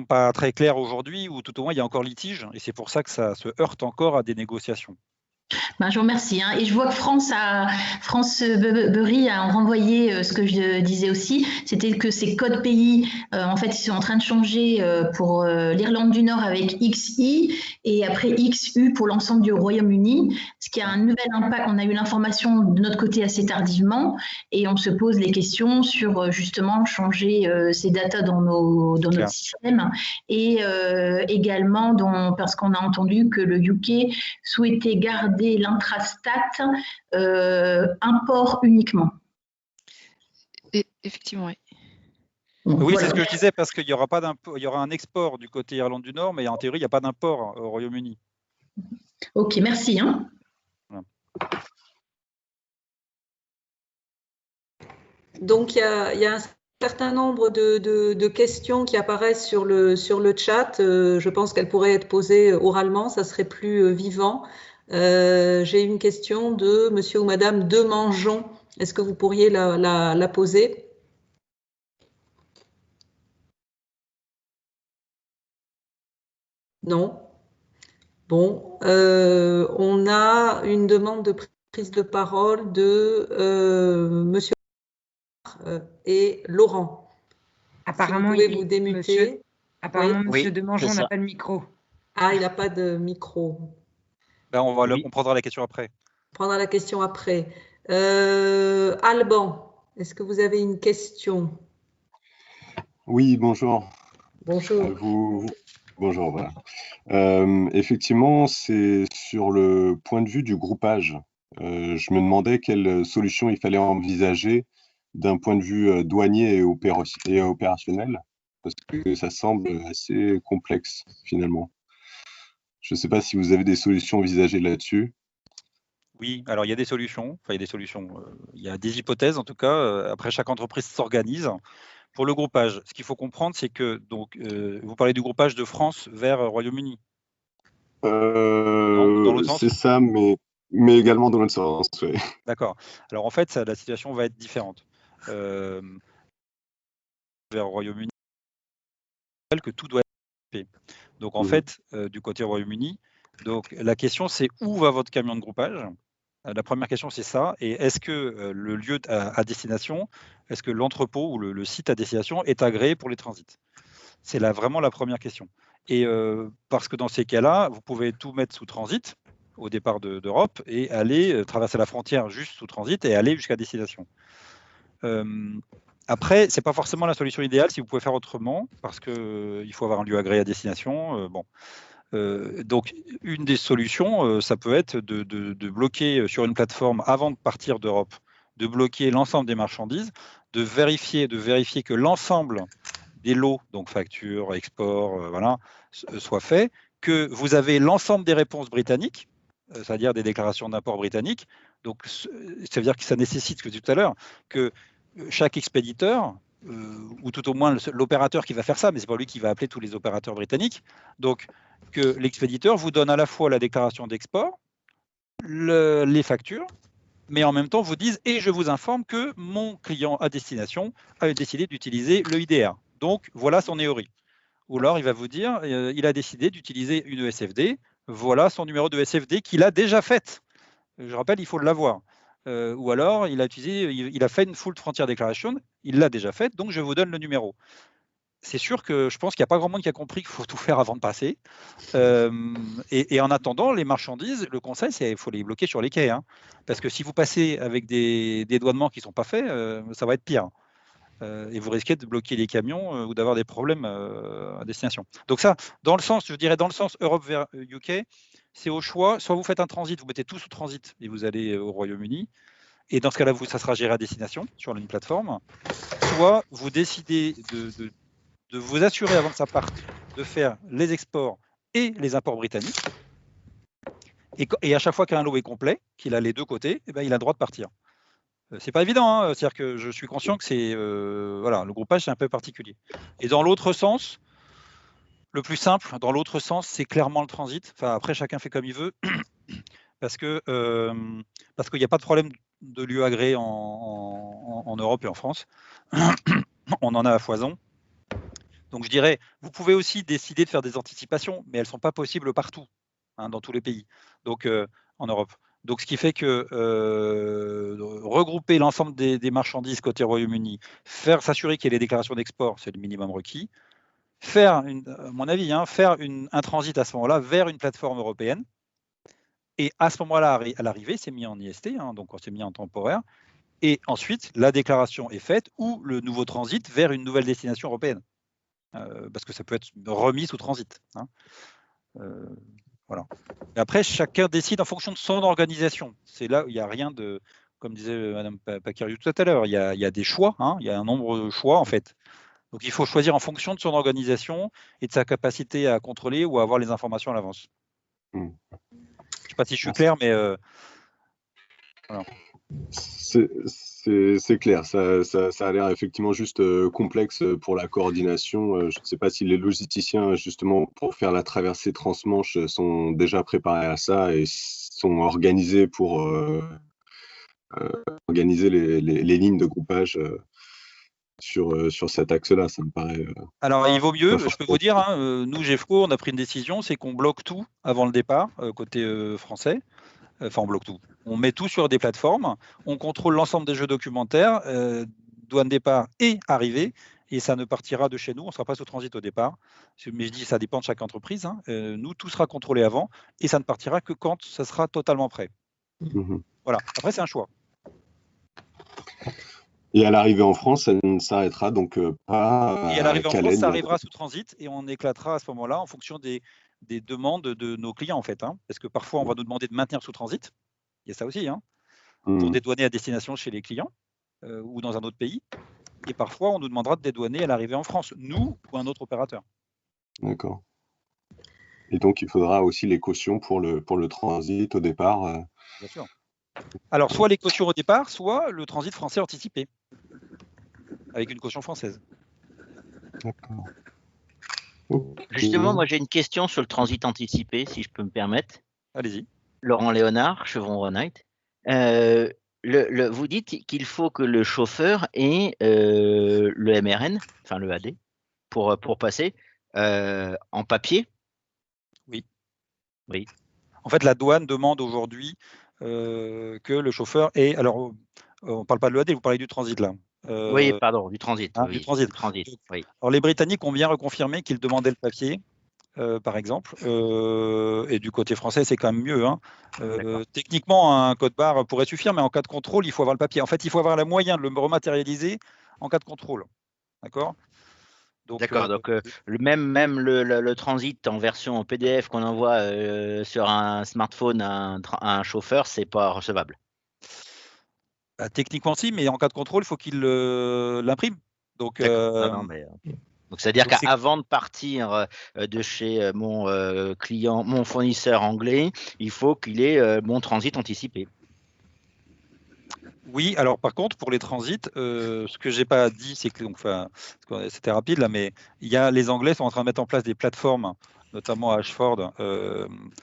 D: pas très clairs aujourd'hui, ou tout au moins il y a encore litige, et c'est pour ça que ça se heurte encore à des négociations.
I: Ben, je vous remercie. Hein. Et je vois que France Burry a renvoyé ce que je disais aussi, c'était que ces codes pays, en fait, ils sont en train de changer pour l'Irlande du Nord avec XI et après XU pour l'ensemble du Royaume-Uni, ce qui a un nouvel impact. On a eu l'information de notre côté assez tardivement et on se pose les questions sur justement changer ces datas dans notre système et également parce qu'on a entendu que le UK souhaitait garder l'intrastat import uniquement.
F: Effectivement, oui.
D: Oui, voilà. C'est ce que je disais, parce qu'il y aura pas d'import, il y aura un export du côté Irlande du Nord, mais en théorie, il n'y a pas d'import au Royaume-Uni.
I: Ok, merci. Hein.
D: Voilà.
A: Donc, il y a un certain nombre de questions qui apparaissent sur le chat. Je pense qu'elles pourraient être posées oralement, ça serait plus vivant. J'ai une question de monsieur ou madame Demangeon. Est-ce que vous pourriez la poser? Non. Bon, on a une demande de prise de parole de monsieur et Laurent.
C: Apparemment,
A: si vous pouvez vous démuter.
C: Monsieur Demangeon n'a pas de micro.
A: Ah, il n'a pas de micro.
D: Ben, on prendra la question après.
A: On prendra la question après. Alban, est-ce que vous avez une question?
J: Oui, bonjour.
A: Bonjour.
J: Bonjour, voilà. Effectivement, c'est sur le point de vue du groupage. Je me demandais quelle solution il fallait envisager d'un point de vue douanier et opérationnel, parce que ça semble assez complexe finalement. Je ne sais pas si vous avez des solutions envisagées là-dessus.
D: Oui, alors il y a des solutions. Enfin, il y a des solutions. Il y a des hypothèses en tout cas. Après, chaque entreprise s'organise. Pour le groupage, ce qu'il faut comprendre, c'est que donc vous parlez du groupage de France vers Royaume-Uni. Dans l'autre sens.
J: C'est ça, mais également dans l'autre sens. Oui.
D: D'accord. Alors en fait, la situation va être différente. Vers Royaume-Uni, que tout doit être fait. Donc en fait, du côté Royaume-Uni, donc la question c'est où va votre camion de groupage? La première question c'est ça. Et est-ce que le lieu à destination, est-ce que l'entrepôt ou le site à destination est agréé pour les transits? C'est vraiment la première question. Et parce que dans ces cas-là, vous pouvez tout mettre sous transit au départ d'Europe et aller traverser la frontière juste sous transit et aller jusqu'à destination. Après, ce n'est pas forcément la solution idéale si vous pouvez faire autrement, parce qu'il faut avoir un lieu agréé à destination. Donc, une des solutions, ça peut être de bloquer sur une plateforme, avant de partir d'Europe, de bloquer l'ensemble des marchandises, de vérifier que l'ensemble des lots, donc facture, export, voilà, soit fait, que vous avez l'ensemble des réponses britanniques, c'est-à-dire des déclarations d'import britanniques. Donc, ça veut dire que ça nécessite, ce que je disais tout à l'heure, que chaque expéditeur, ou tout au moins l'opérateur qui va faire ça, mais ce n'est pas lui qui va appeler tous les opérateurs britanniques, donc que l'expéditeur vous donne à la fois la déclaration d'export, les factures, mais en même temps vous dise « et je vous informe que mon client à destination a décidé d'utiliser le IDR ». Donc, voilà son EORI. Ou alors, il va vous dire, il a décidé d'utiliser une ESFD. Voilà son numéro de ESFD qu'il a déjà faite. Je rappelle, il faut l'avoir. Ou alors, il a fait une full frontier declaration. Il l'a déjà faite, donc je vous donne le numéro. C'est sûr que je pense qu'il n'y a pas grand monde qui a compris qu'il faut tout faire avant de passer. Et en attendant, les marchandises, le conseil, c'est qu'il faut les bloquer sur les quais. Hein. Parce que si vous passez avec des dédouanements qui ne sont pas faits, ça va être pire. Et vous risquez de bloquer les camions ou d'avoir des problèmes à destination. Donc ça, dans le sens Europe vers UK, c'est au choix. Soit vous faites un transit, vous mettez tout sous transit et vous allez au Royaume-Uni. Et dans ce cas-là, ça sera géré à destination sur une plateforme. Soit vous décidez de vous assurer avant que ça parte de faire les exports et les imports britanniques. Et à chaque fois qu'un lot est complet, qu'il a les deux côtés, il a le droit de partir. C'est pas évident, hein. C'est-à-dire que je suis conscient que le groupage c'est un peu particulier. Et dans l'autre sens, le plus simple, dans l'autre sens, c'est clairement le transit. Enfin, après, chacun fait comme il veut, parce qu'il n'y a pas de problème de lieu agréé en Europe et en France. On en a à foison. Donc je dirais, vous pouvez aussi décider de faire des anticipations, mais elles ne sont pas possibles partout, hein, dans tous les pays, donc en Europe. Donc ce qui fait que regrouper l'ensemble des marchandises côté Royaume-Uni, s'assurer qu'il y ait les déclarations d'export, c'est le minimum requis, à mon avis, faire un transit à ce moment-là vers une plateforme européenne, et à ce moment-là, à l'arrivée, c'est mis en IST, hein, donc on s'est mis en temporaire, et ensuite la déclaration est faite ou le nouveau transit vers une nouvelle destination européenne. Parce que ça peut être remis sous transit. Hein. Voilà. Et après, chacun décide en fonction de son organisation. C'est là où il n'y a rien de, comme disait Mme Pacariou tout à l'heure, il y a des choix, hein, il y a un nombre de choix en fait. Donc il faut choisir en fonction de son organisation et de sa capacité à contrôler ou à avoir les informations à l'avance. Je ne sais pas si je suis clair, mais voilà.
J: C'est clair, ça a l'air effectivement juste complexe pour la coordination. Je ne sais pas si les logisticiens, justement, pour faire la traversée transmanche, sont déjà préparés à ça et sont organisés pour organiser les lignes de groupage sur cet axe-là. Ça me paraît.
D: Alors, il vaut mieux, je peux vous dire, hein, nous, GEFCO, on a pris une décision, c'est qu'on bloque tout avant le départ, côté français. Enfin, on bloque tout. On met tout sur des plateformes, on contrôle l'ensemble des jeux documentaires, douane départ et arrivée, et ça ne partira de chez nous, on ne sera pas sous transit au départ. Mais je dis, ça dépend de chaque entreprise. Hein. Nous, tout sera contrôlé avant, et ça ne partira que quand ça sera totalement prêt. Voilà. Après, c'est un choix.
J: Et à l'arrivée en France, ça ne s'arrêtera donc pas.
D: Et à l'arrivée en France, ça arrivera sous transit, et on éclatera à ce moment-là en fonction des demandes de nos clients, en fait. Hein, parce que parfois, on va nous demander de maintenir sous transit. Il y a ça aussi, hein, pour dédouaner à destination chez les clients ou dans un autre pays. Et parfois, on nous demandera de dédouaner à l'arrivée en France, nous ou un autre opérateur.
J: D'accord. Et donc, il faudra aussi les cautions pour le transit au départ.
D: Bien sûr. Alors, soit les cautions au départ, soit le transit français anticipé, avec une caution française.
J: D'accord.
K: Justement, moi j'ai une question sur le transit anticipé, si je peux me permettre.
D: Allez-y.
K: Laurent Léonard, Chevron Ronite. Vous dites qu'il faut que le chauffeur ait le MRN, enfin le AD, pour passer en papier.
D: Oui.
K: Oui.
D: En fait, la douane demande aujourd'hui que le chauffeur ait. Alors, on ne parle pas de l'EAD, vous parlez du transit là.
K: Oui, pardon, du transit.
D: Hein,
K: oui,
D: du transit.
K: Oui.
D: Alors, les Britanniques ont bien reconfirmé qu'ils demandaient le papier, par exemple. Et du côté français, c'est quand même mieux. Hein. Techniquement, un code barre pourrait suffire, mais en cas de contrôle, il faut avoir le papier. En fait, il faut avoir le moyen de le rematérialiser en cas de contrôle. D'accord ?
K: D'accord, donc même le transit en version PDF qu'on envoie sur un smartphone à un chauffeur, c'est pas recevable.
D: Techniquement si, mais en cas de contrôle, il faut qu'il l'imprime. Donc,
K: donc c'est-à-dire qu'avant de partir de chez mon client, mon fournisseur anglais, il faut qu'il ait mon transit anticipé.
D: Oui, alors par contre, pour les transits, ce que j'ai pas dit, c'est que c'était rapide là, mais les Anglais sont en train de mettre en place des plateformes, notamment à Ashford,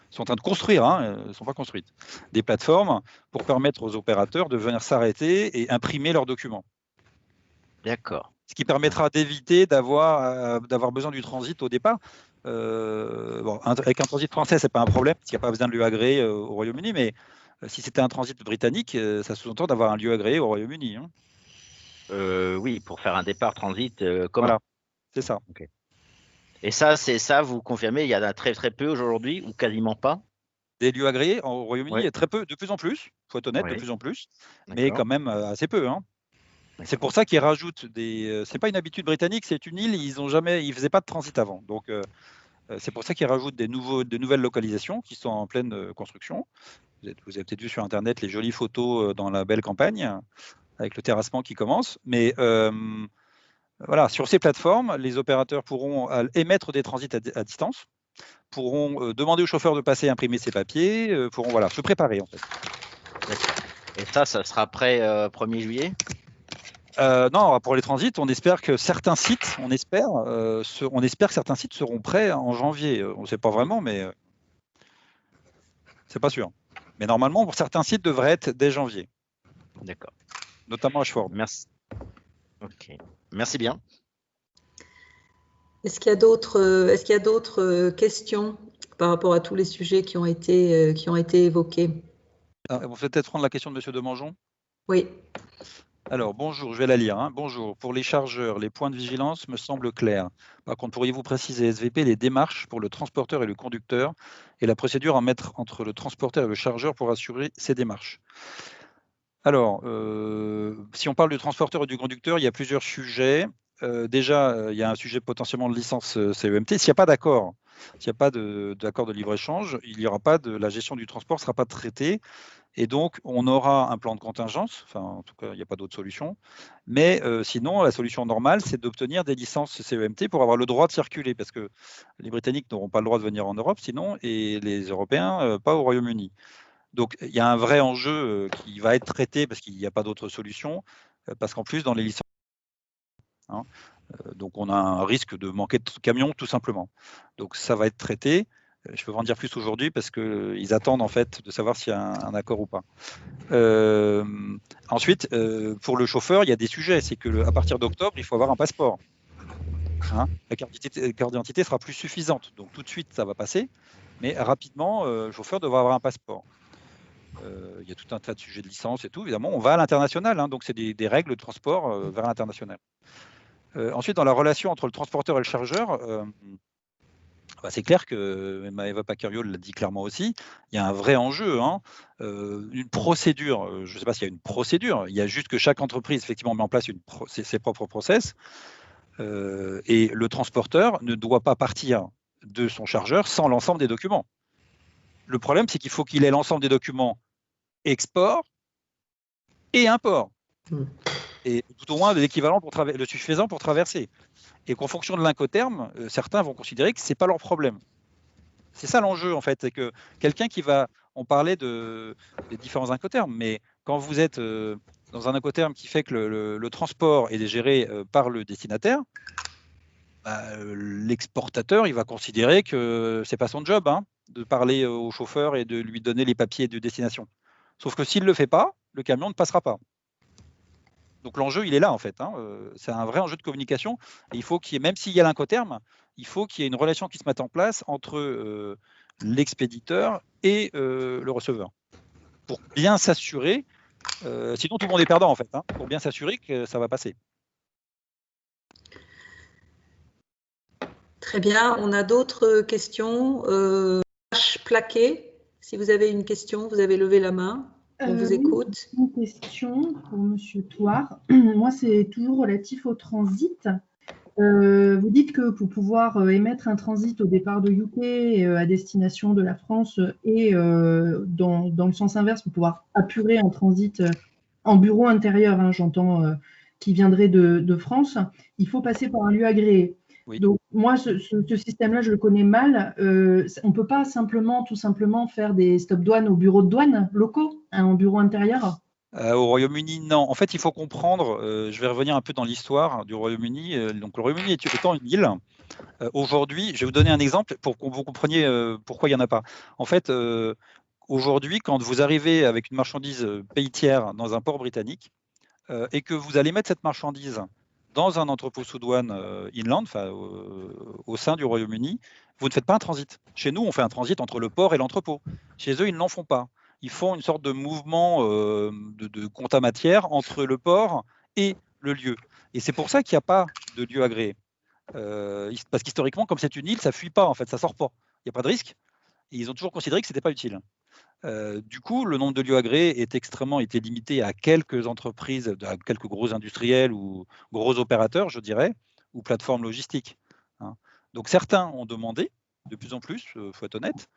D: sont en train de construire, elles ne sont pas construites, des plateformes pour permettre aux opérateurs de venir s'arrêter et imprimer leurs documents.
K: D'accord.
D: ce qui permettra d'éviter d'avoir besoin du transit au départ. Bon, avec un transit français, ce n'est pas un problème, parce qu'il n'y a pas besoin de lieu agréé au Royaume-Uni, mais si c'était un transit britannique, ça sous-entend d'avoir un lieu agréé au Royaume-Uni. Hein.
K: Oui, pour faire un départ transit commun.
D: Voilà, c'est ça.
K: Okay. Et ça, vous confirmez, il y en a très très peu aujourd'hui, ou quasiment pas?
D: Des lieux agréés au Royaume-Uni,
K: Ouais.
D: très peu, de plus en plus, il faut être honnête,
K: Oui.
D: de plus en plus, mais quand même assez peu. Hein. C'est pour ça qu'ils rajoutent des. C'est pas une habitude britannique, c'est une île, ils faisaient pas de transit avant. Donc c'est pour ça qu'ils rajoutent de nouvelles localisations qui sont en pleine construction. Vous avez peut-être vu sur Internet les jolies photos dans la belle campagne, avec le terrassement qui commence. Mais voilà, sur ces plateformes, les opérateurs pourront émettre des transits à distance, pourront demander au chauffeur de passer imprimer ses papiers, pourront se préparer en fait.
K: Et ça sera prêt 1er juillet?
D: Non, pour les transits, on espère que certains sites, que certains sites seront prêts en janvier. On ne sait pas vraiment, mais c'est pas sûr. Mais normalement, pour certains sites, devrait être dès janvier.
K: D'accord.
D: Notamment à Ashford.
K: Merci. Ok. Merci bien.
A: Est-ce qu'il y a d'autres questions par rapport à tous les sujets qui ont été évoqués?
D: Vous pouvez peut-être prendre la question de M. Demangeon?
A: Oui.
D: Alors, bonjour, je vais la lire. Hein. Bonjour, pour les chargeurs, les points de vigilance me semblent clairs. Par contre, pourriez-vous préciser, SVP, les démarches pour le transporteur et le conducteur et la procédure à mettre entre le transporteur et le chargeur pour assurer ces démarches? Alors, si on parle du transporteur et du conducteur, il y a plusieurs sujets. Déjà, il y a un sujet potentiellement de licence CEMT. S'il n'y a pas d'accord, s'il n'y a pas d'accord de libre-échange, la gestion du transport ne sera pas traitée. Et donc, on aura un plan de contingence, enfin, en tout cas, il n'y a pas d'autre solution. Mais sinon, la solution normale, c'est d'obtenir des licences CEMT pour avoir le droit de circuler, parce que les Britanniques n'auront pas le droit de venir en Europe, sinon, et les Européens, pas au Royaume-Uni. Donc, il y a un vrai enjeu qui va être traité, parce qu'il n'y a pas d'autre solution, parce qu'en plus, dans les licences, hein, donc on a un risque de manquer de camions, tout simplement. Donc, ça va être traité. Je peux en dire plus aujourd'hui parce qu'ils attendent en fait de savoir s'il y a un accord ou pas. Ensuite, pour le chauffeur, il y a des sujets. C'est qu'à partir d'octobre, il faut avoir un passeport. Hein, la carte d'identité sera plus suffisante. Donc tout de suite, ça va passer. Mais rapidement, le chauffeur devra avoir un passeport. Il y a tout un tas de sujets de licence et tout. Évidemment, on va à l'international. Hein, donc c'est des règles de transport vers l'international. Ensuite, dans la relation entre le transporteur et le chargeur, c'est clair que Eva Pacario l'a dit clairement aussi, il y a un vrai enjeu, hein, une procédure, je ne sais pas s'il y a une procédure, il y a juste que chaque entreprise effectivement met en place ses propres process, et le transporteur ne doit pas partir de son chargeur sans l'ensemble des documents. Le problème, c'est qu'il faut qu'il ait l'ensemble des documents export et import, et tout au moins l'équivalent le suffisant pour traverser. Et qu'en fonction de l'incoterm, certains vont considérer que ce n'est pas leur problème. C'est ça l'enjeu, en fait, c'est que quelqu'un qui va... On parlait des différents incoterms, mais quand vous êtes dans un incoterm qui fait que le transport est géré par le destinataire, l'exportateur, il va considérer que ce n'est pas son job hein, de parler au chauffeur et de lui donner les papiers de destination. Sauf que s'il ne le fait pas, le camion ne passera pas. Donc l'enjeu, il est là en fait. Hein. C'est un vrai enjeu de communication. Et il faut qu'il y ait, même s'il y a l'incoterm, il faut qu'il y ait une relation qui se mette en place entre l'expéditeur et le receveur. Pour bien s'assurer, sinon tout le monde est perdant en fait, hein, pour bien s'assurer que ça va passer.
A: Très bien. On a d'autres questions. Plaqué, si vous avez une question, vous avez levé la main. On vous écoute.
L: Une question pour Monsieur Thouard. Moi, c'est toujours relatif au transit. Vous dites que pour pouvoir émettre un transit au départ de UK à destination de la France et dans le sens inverse, pour pouvoir apurer un transit en bureau intérieur, hein, j'entends, qui viendrait de France, il faut passer par un lieu agréé. Oui. Donc, moi, ce système-là, je le connais mal. On ne peut pas tout simplement faire des stop-douanes aux bureaux de douane locaux, hein, en bureau intérieur?
D: Au Royaume-Uni, non. En fait, il faut comprendre, je vais revenir un peu dans l'histoire du Royaume-Uni. Donc, le Royaume-Uni étant une île, aujourd'hui, je vais vous donner un exemple pour que vous compreniez pourquoi il n'y en a pas. En fait, aujourd'hui, quand vous arrivez avec une marchandise pays tiers dans un port britannique et que vous allez mettre cette marchandise dans un entrepôt sous douane inland, au sein du Royaume-Uni, vous ne faites pas un transit. Chez nous, on fait un transit entre le port et l'entrepôt. Chez eux, ils ne l'en font pas. Ils font une sorte de mouvement de compte à matière entre le port et le lieu. Et c'est pour ça qu'il n'y a pas de lieu agréé. Parce qu'historiquement, comme c'est une île, ça ne fuit pas, en fait, ça ne sort pas. Il n'y a pas de risque. Et ils ont toujours considéré que ce n'était pas utile. Du coup, le nombre de lieux agréés était limité à quelques entreprises, à quelques gros industriels ou gros opérateurs, je dirais, ou plateformes logistiques. Hein. Donc certains ont demandé, de plus en plus, faut être honnête,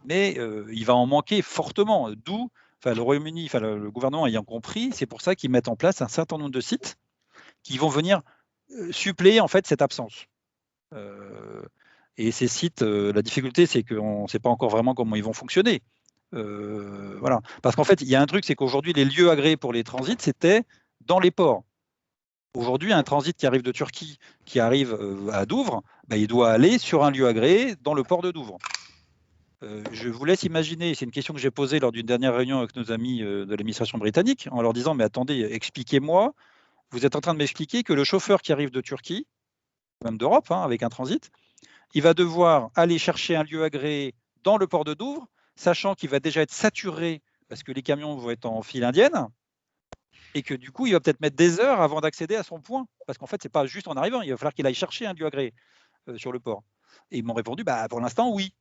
D: mais il va en manquer fortement. D'où, le Royaume-Uni, le gouvernement ayant compris, c'est pour ça qu'ils mettent en place un certain nombre de sites qui vont venir suppléer en fait cette absence. Et ces sites, la difficulté, c'est qu'on ne sait pas encore vraiment comment ils vont fonctionner. Voilà. Parce qu'en fait, il y a un truc, c'est qu'aujourd'hui, les lieux agréés pour les transits, c'était dans les ports. Aujourd'hui, un transit qui arrive de Turquie, qui arrive à Douvres, il doit aller sur un lieu agréé dans le port de Douvres. Je vous laisse imaginer, c'est une question que j'ai posée lors d'une dernière réunion avec nos amis de l'administration britannique, en leur disant, mais attendez, expliquez-moi, vous êtes en train de m'expliquer que le chauffeur qui arrive de Turquie, même d'Europe, avec un transit, il va devoir aller chercher un lieu agréé dans le port de Douvres, sachant qu'il va déjà être saturé parce que les camions vont être en file indienne et que du coup, il va peut-être mettre des heures avant d'accéder à son point. Parce qu'en fait, ce n'est pas juste en arrivant, il va falloir qu'il aille chercher un lieu agréé sur le port. Et ils m'ont répondu, pour l'instant, oui.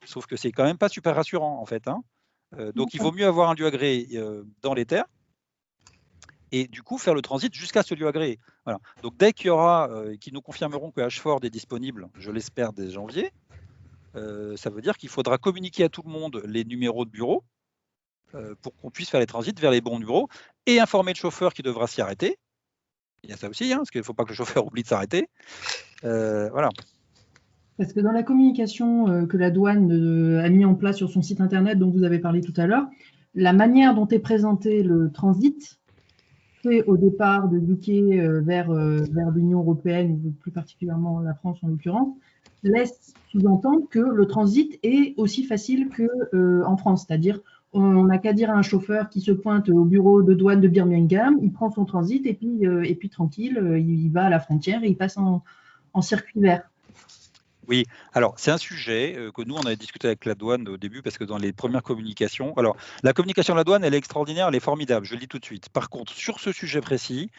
D: Sauf que c'est quand même pas super rassurant, en fait. Donc, il vaut mieux avoir un lieu agréé dans les terres et du coup, faire le transit jusqu'à ce lieu agréé. Voilà. Donc, dès qu'il y aura, qui nous confirmeront que Ashford est disponible, je l'espère, dès janvier, ça veut dire qu'il faudra communiquer à tout le monde les numéros de bureau pour qu'on puisse faire les transits vers les bons numéros et informer le chauffeur qui devra s'y arrêter. Il y a ça aussi, parce qu'il ne faut pas que le chauffeur oublie de s'arrêter. Voilà.
L: Parce que dans la communication que la douane a mis en place sur son site internet dont vous avez parlé tout à l'heure, la manière dont est présenté le transit fait au départ de UK vers l'Union européenne, ou plus particulièrement la France en l'occurrence, laisse sous-entendre que le transit est aussi facile qu'en France. C'est-à-dire, on n'a qu'à dire à un chauffeur qui se pointe au bureau de douane de Birmingham, il prend son transit et puis tranquille, il va à la frontière et il passe en circuit vert.
D: Oui, alors c'est un sujet que nous, on avait discuté avec la douane au début parce que dans les premières communications, alors la communication de la douane, elle est extraordinaire, elle est formidable, je le dis tout de suite. Par contre, sur ce sujet précis,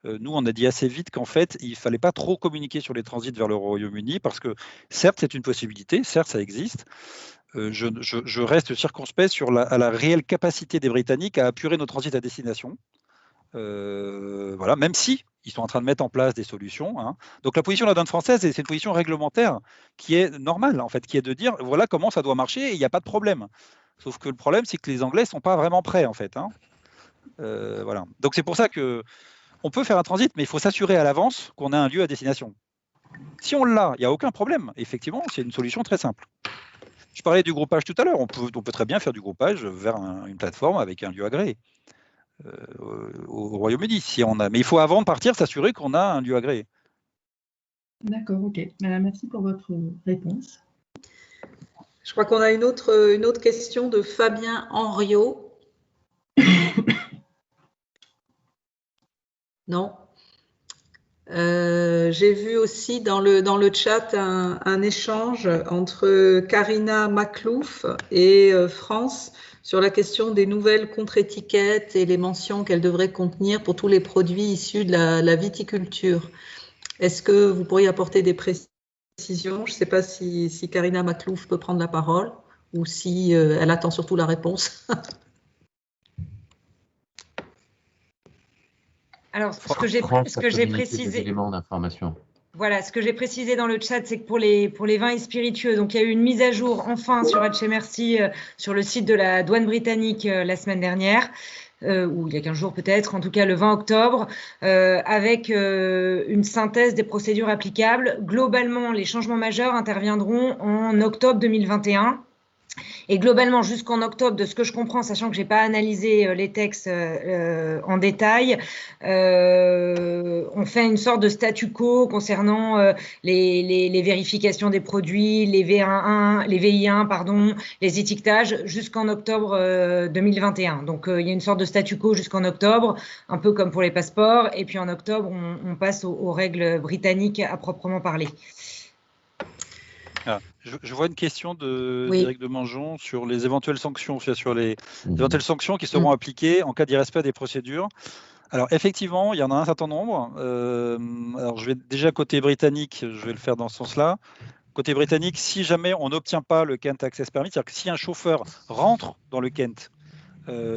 D: nous, on a dit assez vite qu'en fait, il ne fallait pas trop communiquer sur les transits vers le Royaume-Uni parce que certes, c'est une possibilité, certes, ça existe. Je reste circonspect sur la réelle capacité des Britanniques à apurer nos transits à destination. Voilà, même si ils sont en train de mettre en place des solutions. Donc la position de la douane française, c'est une position réglementaire qui est normale, en fait, qui est de dire voilà comment ça doit marcher et il n'y a pas de problème. Sauf que le problème, c'est que les Anglais ne sont pas vraiment prêts, en fait. Voilà. Donc c'est pour ça que on peut faire un transit, mais il faut s'assurer à l'avance qu'on a un lieu à destination. Si on l'a, il n'y a aucun problème. Effectivement, c'est une solution très simple. Je parlais du groupage tout à l'heure. On peut très bien faire du groupage vers une plateforme avec un lieu agréé au Royaume-Uni. Mais il faut avant de partir s'assurer qu'on a un lieu agréé.
L: D'accord, ok. Merci pour votre réponse.
A: Je crois qu'on a une autre question de Fabien Henriot. Non. J'ai vu aussi dans le chat un échange entre Karina Maclouf et France sur la question des nouvelles contre-étiquettes et les mentions qu'elles devraient contenir pour tous les produits issus de la viticulture. Est-ce que vous pourriez apporter des précisions? Je ne sais pas si Karina Maclouf peut prendre la parole ou si elle attend surtout la réponse.
C: Alors, ce que j'ai précisé,
B: éléments d'information.
C: Voilà, ce que j'ai précisé dans le chat, c'est que pour les vins et spiritueux, donc il y a eu une mise à jour enfin sur HMRC sur le site de la douane britannique la semaine dernière, ou il y a 15 jours peut-être, en tout cas le 20 octobre, avec une synthèse des procédures applicables. Globalement, les changements majeurs interviendront en octobre 2021. Et globalement, jusqu'en octobre, de ce que je comprends, sachant que je n'ai pas analysé les textes en détail, on fait une sorte de statu quo concernant les vérifications des produits, les VI1, pardon, les étiquetages, jusqu'en octobre 2021. Donc, il y a une sorte de statu quo jusqu'en octobre, un peu comme pour les passeports. Et puis, en octobre, on passe aux règles britanniques à proprement parler.
D: Ah, je vois une question d'Éric de Mangeon sur les éventuelles sanctions, sur les éventuelles sanctions qui seront appliquées en cas d'irrespect des procédures. Alors effectivement, il y en a un certain nombre. Alors je vais déjà côté britannique, je vais le faire dans ce sens-là. Côté britannique, si jamais on n'obtient pas le Kent Access Permit, c'est-à-dire que si un chauffeur rentre dans le Kent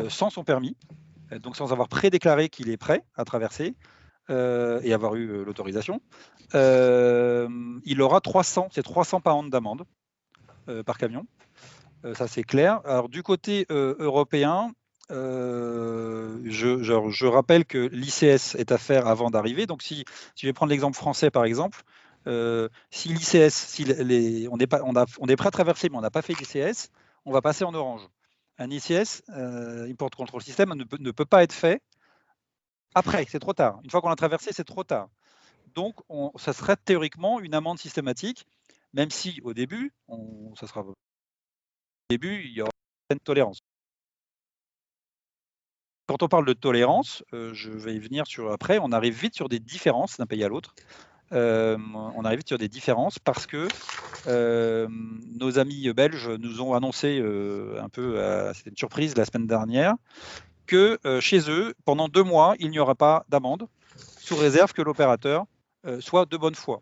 D: sans son permis, donc sans avoir prédéclaré qu'il est prêt à traverser, et avoir eu l'autorisation, il aura 300 pounds d'amende par camion. Ça, c'est clair. Alors, du côté européen, je rappelle que l'ICS est à faire avant d'arriver. Donc, si je vais prendre l'exemple français, par exemple, si l'ICS, on est prêt à traverser, mais on n'a pas fait l'ICS, on va passer en orange. Un ICS, Import Control System, ne peut pas être fait après, c'est trop tard. Une fois qu'on a traversé, c'est trop tard. Donc, ça serait théoriquement une amende systématique, même si au début, il y aura une tolérance. Quand on parle de tolérance, je vais y venir après, on arrive vite sur des différences d'un pays à l'autre. On arrive vite sur des différences parce que nos amis belges nous ont annoncé un peu, c'était une surprise la semaine dernière, que chez eux, pendant 2 mois, il n'y aura pas d'amende, sous réserve que l'opérateur soit de bonne foi.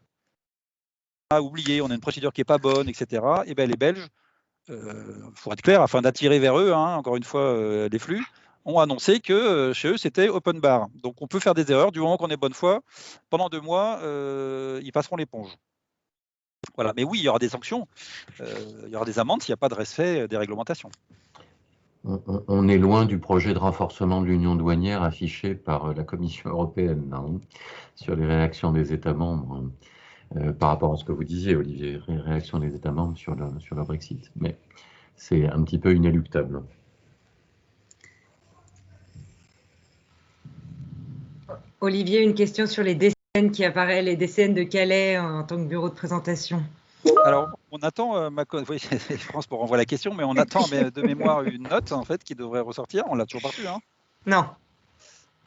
D: On a oublié, on a une procédure qui n'est pas bonne, etc. Et bien les Belges, pour être clair, afin d'attirer vers eux, encore une fois, les flux, ont annoncé que chez eux, c'était open bar. Donc on peut faire des erreurs, du moment qu'on est bonne foi. Pendant 2 mois, ils passeront l'éponge. Voilà. Mais oui, il y aura des sanctions, il y aura des amendes s'il n'y a pas de respect des réglementations.
B: On est loin du projet de renforcement de l'union douanière affiché par la Commission européenne sur les réactions des États membres par rapport à ce que vous disiez, Olivier, les réactions des États membres sur le Brexit. Mais c'est un petit peu inéluctable.
C: Olivier, une question sur les DCN qui apparaît, les DCN de Calais en tant que bureau de présentation.
D: Alors, on attend, oui, France pour renvoyer la question, mais on attend de mémoire une note en fait qui devrait ressortir. On l'a toujours pas pu, hein.
C: Non.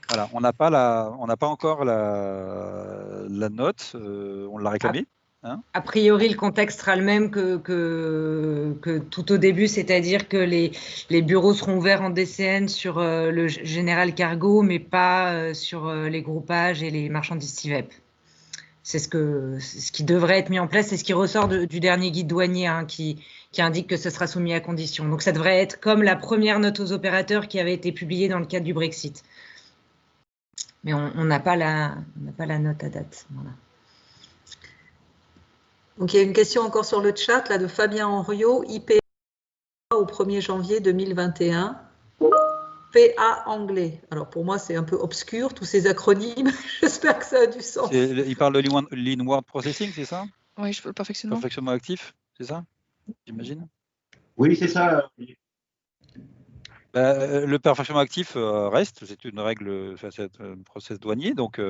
D: Voilà, on n'a pas encore la note. On l'a réclamée. Hein.
C: A priori, le contexte sera le même que tout au début, c'est-à-dire que les bureaux seront ouverts en DCN sur le général cargo, mais pas sur les groupages et les marchandises CIVEP. C'est ce qui devrait être mis en place, c'est ce qui ressort du dernier guide douanier qui indique que ce sera soumis à condition. Donc ça devrait être comme la première note aux opérateurs qui avait été publiée dans le cadre du Brexit. Mais on n'a pas la note à date. Voilà.
A: Donc il y a une question encore sur le chat là, de Fabien Henriot, IPA au 1er janvier 2021. PA anglais. Alors pour moi, c'est un peu obscur, tous ces acronymes. J'espère que ça a du sens.
D: Il parle de Lean Word Processing, c'est ça?
F: Oui, le perfectionnement.
D: Perfectionnement actif, c'est ça? J'imagine.
M: Oui, c'est ça.
D: Le perfectionnement actif reste, c'est une règle, c'est un process douanier, donc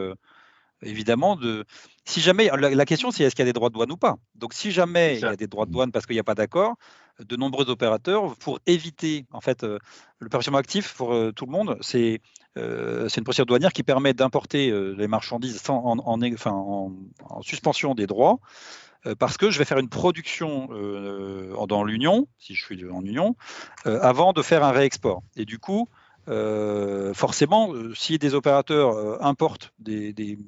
D: évidemment, si jamais, la question c'est est-ce qu'il y a des droits de douane ou pas. Donc si jamais il y a des droits de douane parce qu'il n'y a pas d'accord, de nombreux opérateurs, pour éviter, en fait, le perfectionnement actif pour tout le monde, c'est une procédure douanière qui permet d'importer les marchandises en suspension des droits, parce que je vais faire une production dans l'Union, si je suis en Union, avant de faire un réexport. Et du coup, forcément, si des opérateurs importent des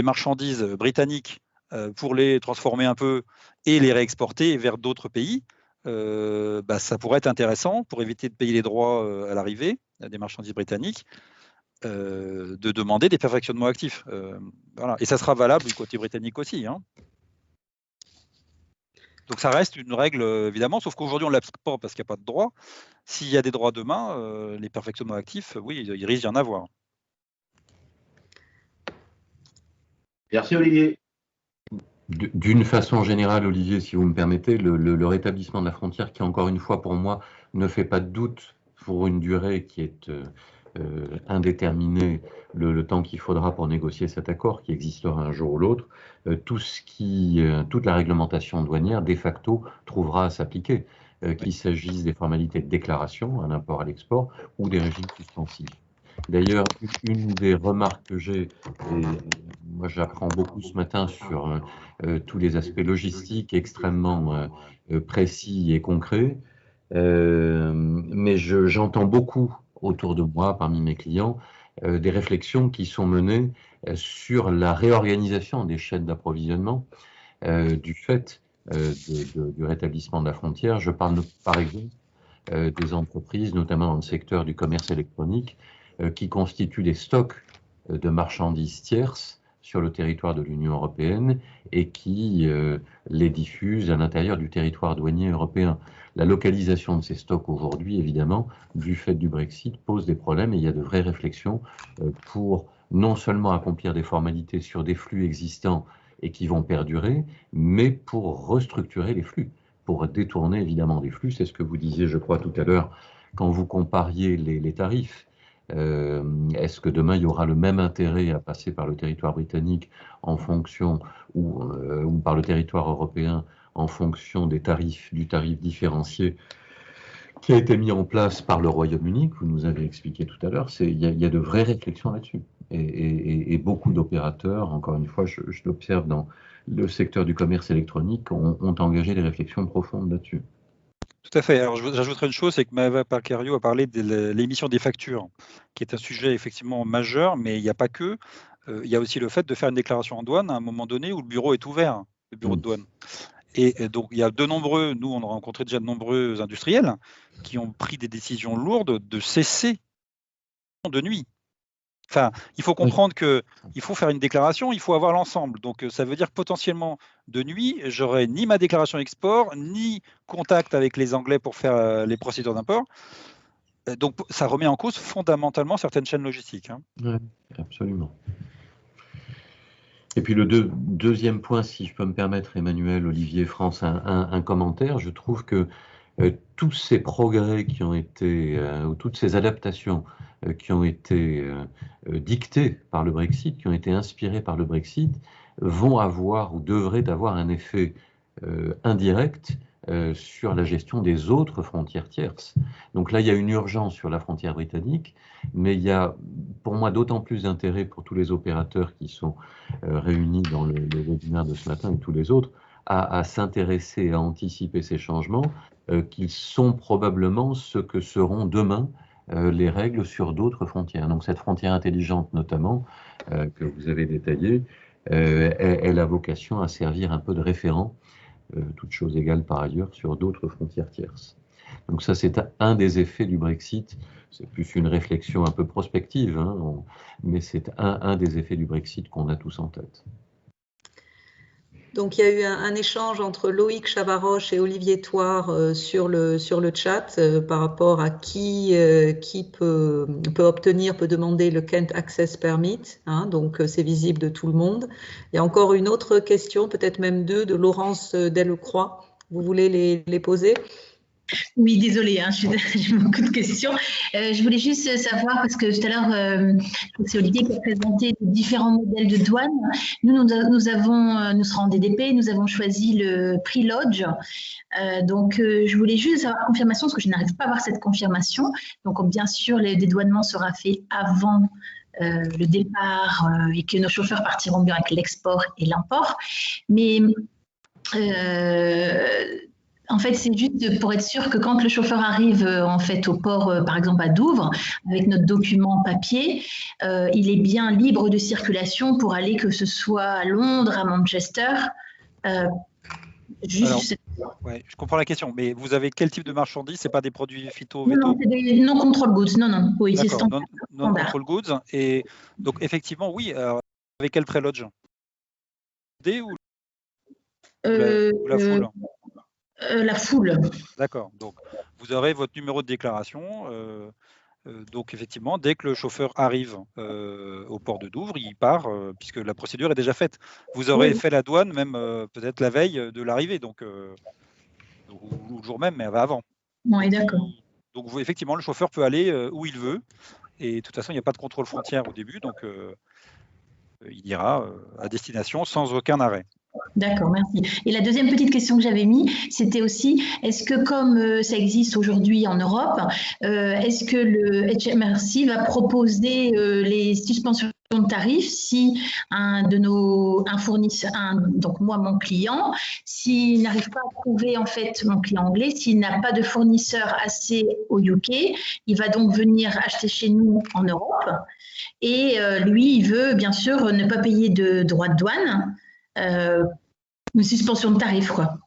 D: marchandises britanniques pour les transformer un peu et les réexporter vers d'autres pays, ça pourrait être intéressant pour éviter de payer les droits à l'arrivée des marchandises britanniques, de demander des perfectionnements actifs. Voilà. Et ça sera valable du côté britannique aussi. Hein. Donc ça reste une règle, évidemment, sauf qu'aujourd'hui, on ne l'applique pas parce qu'il n'y a pas de droit. S'il y a des droits demain, les perfectionnements actifs, oui, il risque d'y en avoir.
M: Merci Olivier.
B: D'une façon générale, Olivier, si vous me permettez, le rétablissement de la frontière, qui encore une fois pour moi ne fait pas de doute pour une durée qui est indéterminée, le temps qu'il faudra pour négocier cet accord, qui existera un jour ou l'autre, toute la réglementation douanière, de facto, trouvera à s'appliquer, qu'il s'agisse des formalités de déclaration, à l'import, à l'export, ou des régimes suspensifs. D'ailleurs, une des remarques que j'ai, et moi j'apprends beaucoup ce matin sur tous les aspects logistiques extrêmement précis et concrets, mais j'entends beaucoup autour de moi, parmi mes clients, des réflexions qui sont menées sur la réorganisation des chaînes d'approvisionnement du fait du rétablissement de la frontière. Je parle par exemple des entreprises, notamment dans le secteur du commerce électronique, qui constituent des stocks de marchandises tierces sur le territoire de l'Union européenne et qui les diffusent à l'intérieur du territoire douanier européen. La localisation de ces stocks aujourd'hui, évidemment, du fait du Brexit, pose des problèmes et il y a de vraies réflexions pour non seulement accomplir des formalités sur des flux existants et qui vont perdurer, mais pour restructurer les flux, pour détourner évidemment des flux. C'est ce que vous disiez, je crois, tout à l'heure, quand vous compariez les tarifs. Est-ce que demain il y aura le même intérêt à passer par le territoire britannique en fonction ou par le territoire européen en fonction du tarif différencié qui a été mis en place par le Royaume-Uni, que vous nous avez expliqué tout à l'heure? Il y a de vraies réflexions là-dessus. Et beaucoup d'opérateurs, encore une fois, je l'observe dans le secteur du commerce électronique, ont engagé des réflexions profondes là-dessus.
D: Tout à fait. Alors, j'ajouterais une chose, c'est que Maëva Parcario a parlé de l'émission des factures, qui est un sujet effectivement majeur, mais il n'y a pas que. Il y a aussi le fait de faire une déclaration en douane à un moment donné où le bureau est ouvert, le bureau de douane. Et donc, il y a nous, on a rencontré déjà de nombreux industriels qui ont pris des décisions lourdes de cesser de nuit. Enfin, il faut comprendre qu'il faut faire une déclaration, il faut avoir l'ensemble. Donc, ça veut dire potentiellement de nuit, j'aurai ni ma déclaration export, ni contact avec les Anglais pour faire les procédures d'import. Donc, ça remet en cause fondamentalement certaines chaînes logistiques. Hein.
B: Oui, absolument. Et puis le deuxième point, si je peux me permettre, Emmanuel, Olivier, France, un commentaire. Je trouve que tous ces progrès qui ont été, ou toutes ces adaptations qui ont été dictées par le Brexit, qui ont été inspirées par le Brexit, vont avoir ou devraient avoir un effet indirect sur la gestion des autres frontières tierces. Donc là, il y a une urgence sur la frontière britannique, mais il y a pour moi d'autant plus d'intérêt pour tous les opérateurs qui sont réunis dans le webinaire de ce matin et tous les autres à s'intéresser et à anticiper ces changements qui sont probablement ce que seront demain les règles sur d'autres frontières. Donc cette frontière intelligente notamment, que vous avez détaillée, elle a vocation à servir un peu de référent, toutes choses égales par ailleurs, sur d'autres frontières tierces. Donc ça, c'est un des effets du Brexit. C'est plus une réflexion un peu prospective, hein, mais c'est un des effets du Brexit qu'on a tous en tête.
A: Donc, il y a eu un échange entre Loïc Chavaroche et Olivier Thouars sur le chat par rapport à qui peut obtenir, peut demander le Kent Access Permit. Hein, donc, c'est visible de tout le monde. Il y a encore une autre question, peut-être même deux, de Laurence Delcroix. Vous voulez les poser ?
I: Oui, désolée, hein, j'ai beaucoup de questions. Je voulais juste savoir, parce que tout à l'heure, c'est Olivier qui a présenté différents modèles de douane. Nous serons en DDP, nous avons choisi le prix Lodge. Donc, je voulais juste avoir confirmation, parce que je n'arrive pas à avoir cette confirmation. Donc, bien sûr, le dédouanement sera fait avant le départ et que nos chauffeurs partiront bien avec l'export et l'import. Mais en fait, c'est juste pour être sûr que quand le chauffeur arrive en fait au port, par exemple à Douvres, avec notre document papier, il est bien libre de circulation pour aller, que ce soit à Londres, à Manchester.
D: Ouais, je comprends la question, mais vous avez quel type de marchandises? C'est pas des produits phyto?
I: Non, c'est des non-control goods. Non. Oui, c'est standard.
D: Non-control goods. Et donc effectivement, oui. Alors, avec quel pré-lodge? Ou la foule?
I: La foule.
D: D'accord. Donc, vous aurez votre numéro de déclaration Donc effectivement, dès que le chauffeur arrive au port de Douvres, il part, puisque la procédure est déjà faite. Vous aurez fait la douane même peut-être la veille de l'arrivée, donc ou le jour même, mais avant.
I: Oui, d'accord.
D: Donc effectivement, le chauffeur peut aller où il veut, et de toute façon, il n'y a pas de contrôle frontière au début, donc il ira à destination sans aucun arrêt.
I: D'accord, merci. Et la deuxième petite question que j'avais mise, c'était aussi, est-ce que comme ça existe aujourd'hui en Europe, est-ce que le HMRC va proposer les suspensions de tarifs si un fournisseur, donc moi, mon client, s'il n'arrive pas à trouver, en fait, mon client anglais, s'il n'a pas de fournisseur assez au UK, il va donc venir acheter chez nous en Europe et lui, il veut bien sûr ne pas payer de droits de douane. Une suspension de tarif, quoi.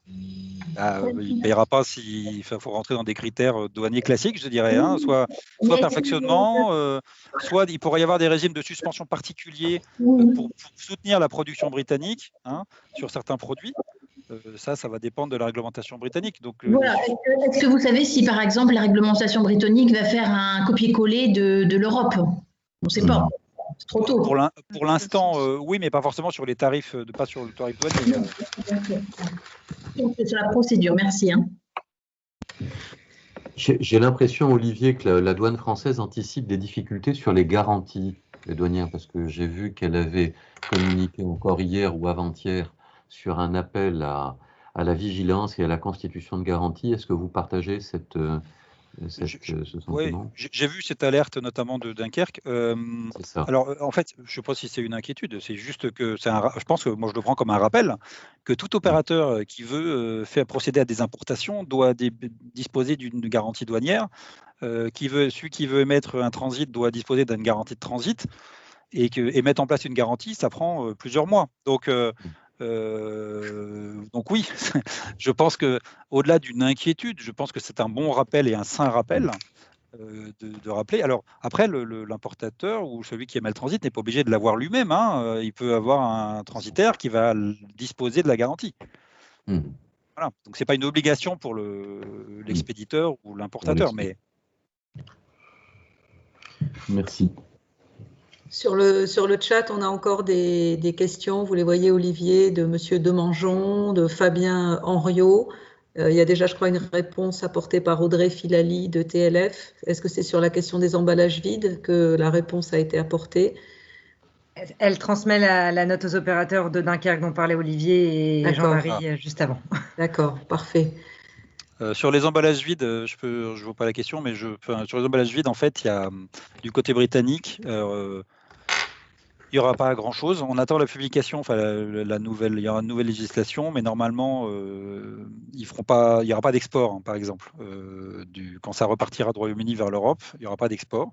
D: Il ne payera pas s'il faut rentrer dans des critères douaniers classiques, je dirais, hein, soit perfectionnement, soit il pourrait y avoir des régimes de suspension particuliers pour soutenir la production britannique, hein, sur certains produits. Ça va dépendre de la réglementation britannique. Donc,
I: voilà. Est-ce que vous savez si, par exemple, la réglementation britannique va faire un copier-coller de l'Europe? On ne sait pas. C'est trop tôt.
D: Pour l'instant, oui, mais pas forcément sur les tarifs, pas sur le tarif douanier.
I: C'est sur la procédure, merci. Hein.
B: J'ai l'impression, Olivier, que la douane française anticipe des difficultés sur les garanties des douanières, parce que j'ai vu qu'elle avait communiqué encore hier ou avant-hier sur un appel à la vigilance et à la constitution de garanties. Est-ce que vous partagez ce sentiment?
D: J'ai vu cette alerte notamment de Dunkerque. Alors en fait, je ne sais pas si c'est une inquiétude, c'est juste que je pense que moi je le prends comme un rappel que tout opérateur qui veut faire procéder à des importations doit disposer d'une garantie douanière. Celui qui veut émettre un transit doit disposer d'une garantie de transit et mettre en place une garantie, ça prend plusieurs mois. Donc oui, je pense que au-delà d'une inquiétude, je pense que c'est un bon rappel et un sain rappel de rappeler. Alors après, l'importateur ou celui qui émet le transit n'est pas obligé de l'avoir lui-même. Hein. Il peut avoir un transitaire qui va disposer de la garantie. Voilà. Donc c'est pas une obligation pour l'expéditeur ou l'importateur, mais.
B: Merci.
A: Sur le chat, on a encore des questions. Vous les voyez, Olivier, de Monsieur Demangeon, de Fabien Henriot. Il y a déjà, je crois, une réponse apportée par Audrey Filali de TLF. Est-ce que c'est sur la question des emballages vides que la réponse a été apportée?
C: Elle transmet la note aux opérateurs de Dunkerque dont parlait Olivier et Jean-Marie juste avant.
A: D'accord, parfait.
D: Sur les emballages vides, je ne vois pas la question, mais sur les emballages vides, en fait, il y a du côté britannique, il n'y aura pas grand-chose. On attend la publication, il y aura une nouvelle législation, mais normalement, il n'y aura pas d'export, hein, par exemple. Quand ça repartira du Royaume-Uni vers l'Europe, il n'y aura pas d'export.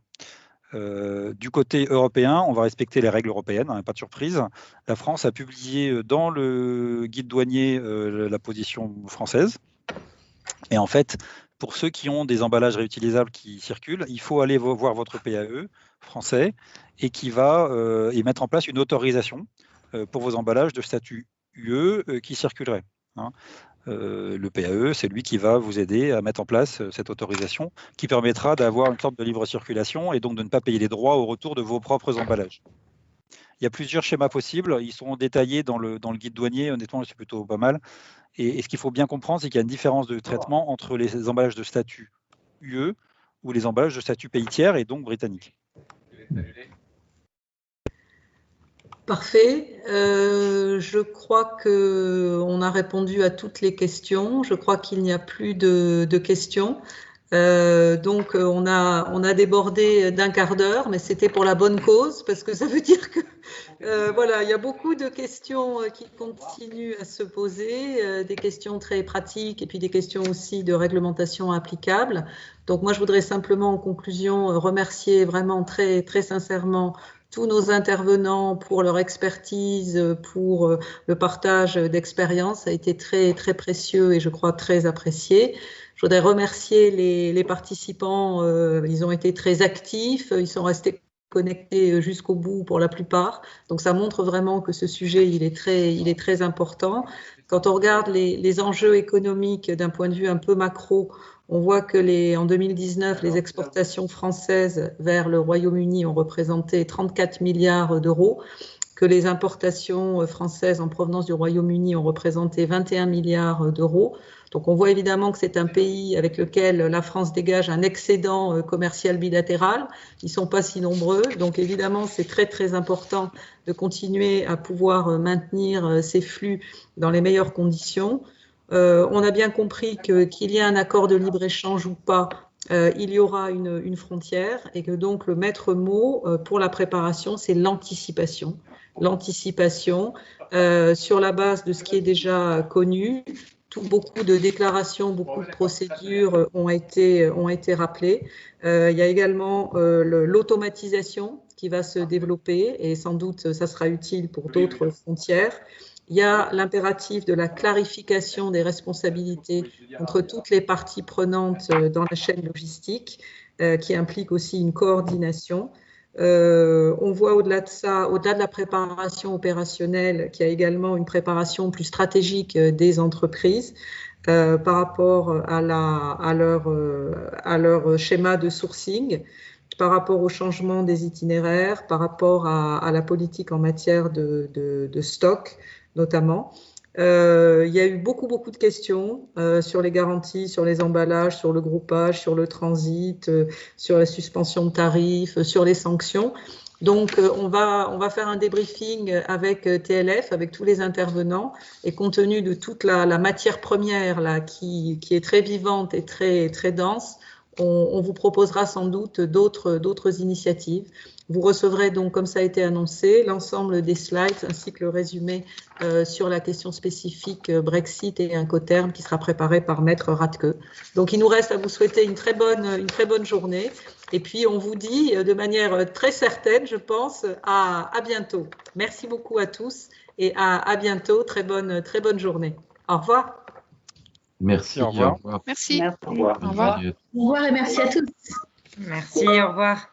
D: Du côté européen, on va respecter les règles européennes, hein, pas de surprise. La France a publié dans le guide douanier la position française. Et en fait, pour ceux qui ont des emballages réutilisables qui circulent, il faut aller voir votre PAE français et qui va mettre en place une autorisation pour vos emballages de statut UE qui circuleraient. Hein. Le PAE, c'est lui qui va vous aider à mettre en place cette autorisation qui permettra d'avoir une sorte de libre circulation et donc de ne pas payer les droits au retour de vos propres emballages. Il y a plusieurs schémas possibles, ils sont détaillés dans le guide douanier, honnêtement c'est plutôt pas mal. Et ce qu'il faut bien comprendre, c'est qu'il y a une différence de traitement entre les emballages de statut UE ou les emballages de statut pays tiers et donc britannique.
A: Parfait. Je crois qu'on a répondu à toutes les questions. Je crois qu'il n'y a plus de questions. Donc on a débordé d'un quart d'heure, mais c'était pour la bonne cause, parce que ça veut dire que voilà, il y a beaucoup de questions qui continuent à se poser, des questions très pratiques et puis des questions aussi de réglementation applicable. Donc moi je voudrais simplement en conclusion remercier vraiment très très sincèrement tous nos intervenants pour leur expertise, pour le partage d'expériences. Ça a été très très précieux et je crois très apprécié. Je voudrais remercier les participants, ils ont été très actifs, ils sont restés connectés jusqu'au bout pour la plupart. Donc ça montre vraiment que ce sujet il est très important. Quand on regarde les enjeux économiques d'un point de vue un peu macro, on voit que en 2019, les exportations françaises vers le Royaume-Uni ont représenté 34 milliards d'euros, que les importations françaises en provenance du Royaume-Uni ont représenté 21 milliards d'euros. Donc on voit évidemment que c'est un pays avec lequel la France dégage un excédent commercial bilatéral. Ils ne sont pas si nombreux, donc évidemment c'est très très important de continuer à pouvoir maintenir ces flux dans les meilleures conditions. On a bien compris qu'il y a un accord de libre-échange ou pas, il y aura une frontière et que donc le maître mot pour la préparation, c'est l'anticipation. L'anticipation sur la base de ce qui est déjà connu. Beaucoup de déclarations, beaucoup de procédures ont été rappelées. Il y a également l'automatisation qui va se développer et sans doute ça sera utile pour d'autres frontières. Il y a l'impératif de la clarification des responsabilités entre toutes les parties prenantes dans la chaîne logistique qui implique aussi une coordination. On voit au-delà de ça, au-delà de la préparation opérationnelle, qu'il y a également une préparation plus stratégique des entreprises par rapport à leur schéma de sourcing, par rapport au changement des itinéraires, par rapport à la politique en matière de stock, notamment. Il y a eu beaucoup de questions sur les garanties, sur les emballages, sur le groupage, sur le transit, sur la suspension de tarifs, sur les sanctions. Donc, on va faire un débriefing avec TLF, avec tous les intervenants, et compte tenu de toute la matière première là, qui est très vivante et très, très dense, on vous proposera sans doute d'autres initiatives. Vous recevrez donc, comme ça a été annoncé, l'ensemble des slides ainsi que le résumé sur la question spécifique Brexit et Incoterm qui sera préparé par Maître Radke. Donc, il nous reste à vous souhaiter une très bonne journée. Et puis, on vous dit de manière très certaine, je pense, à bientôt. Merci beaucoup à tous et à bientôt. Très bonne journée. Au revoir.
B: Merci.
D: Au revoir.
B: Au revoir.
F: Merci.
I: Merci.
F: Au revoir.
I: Au revoir et merci à tous.
C: Merci, au revoir.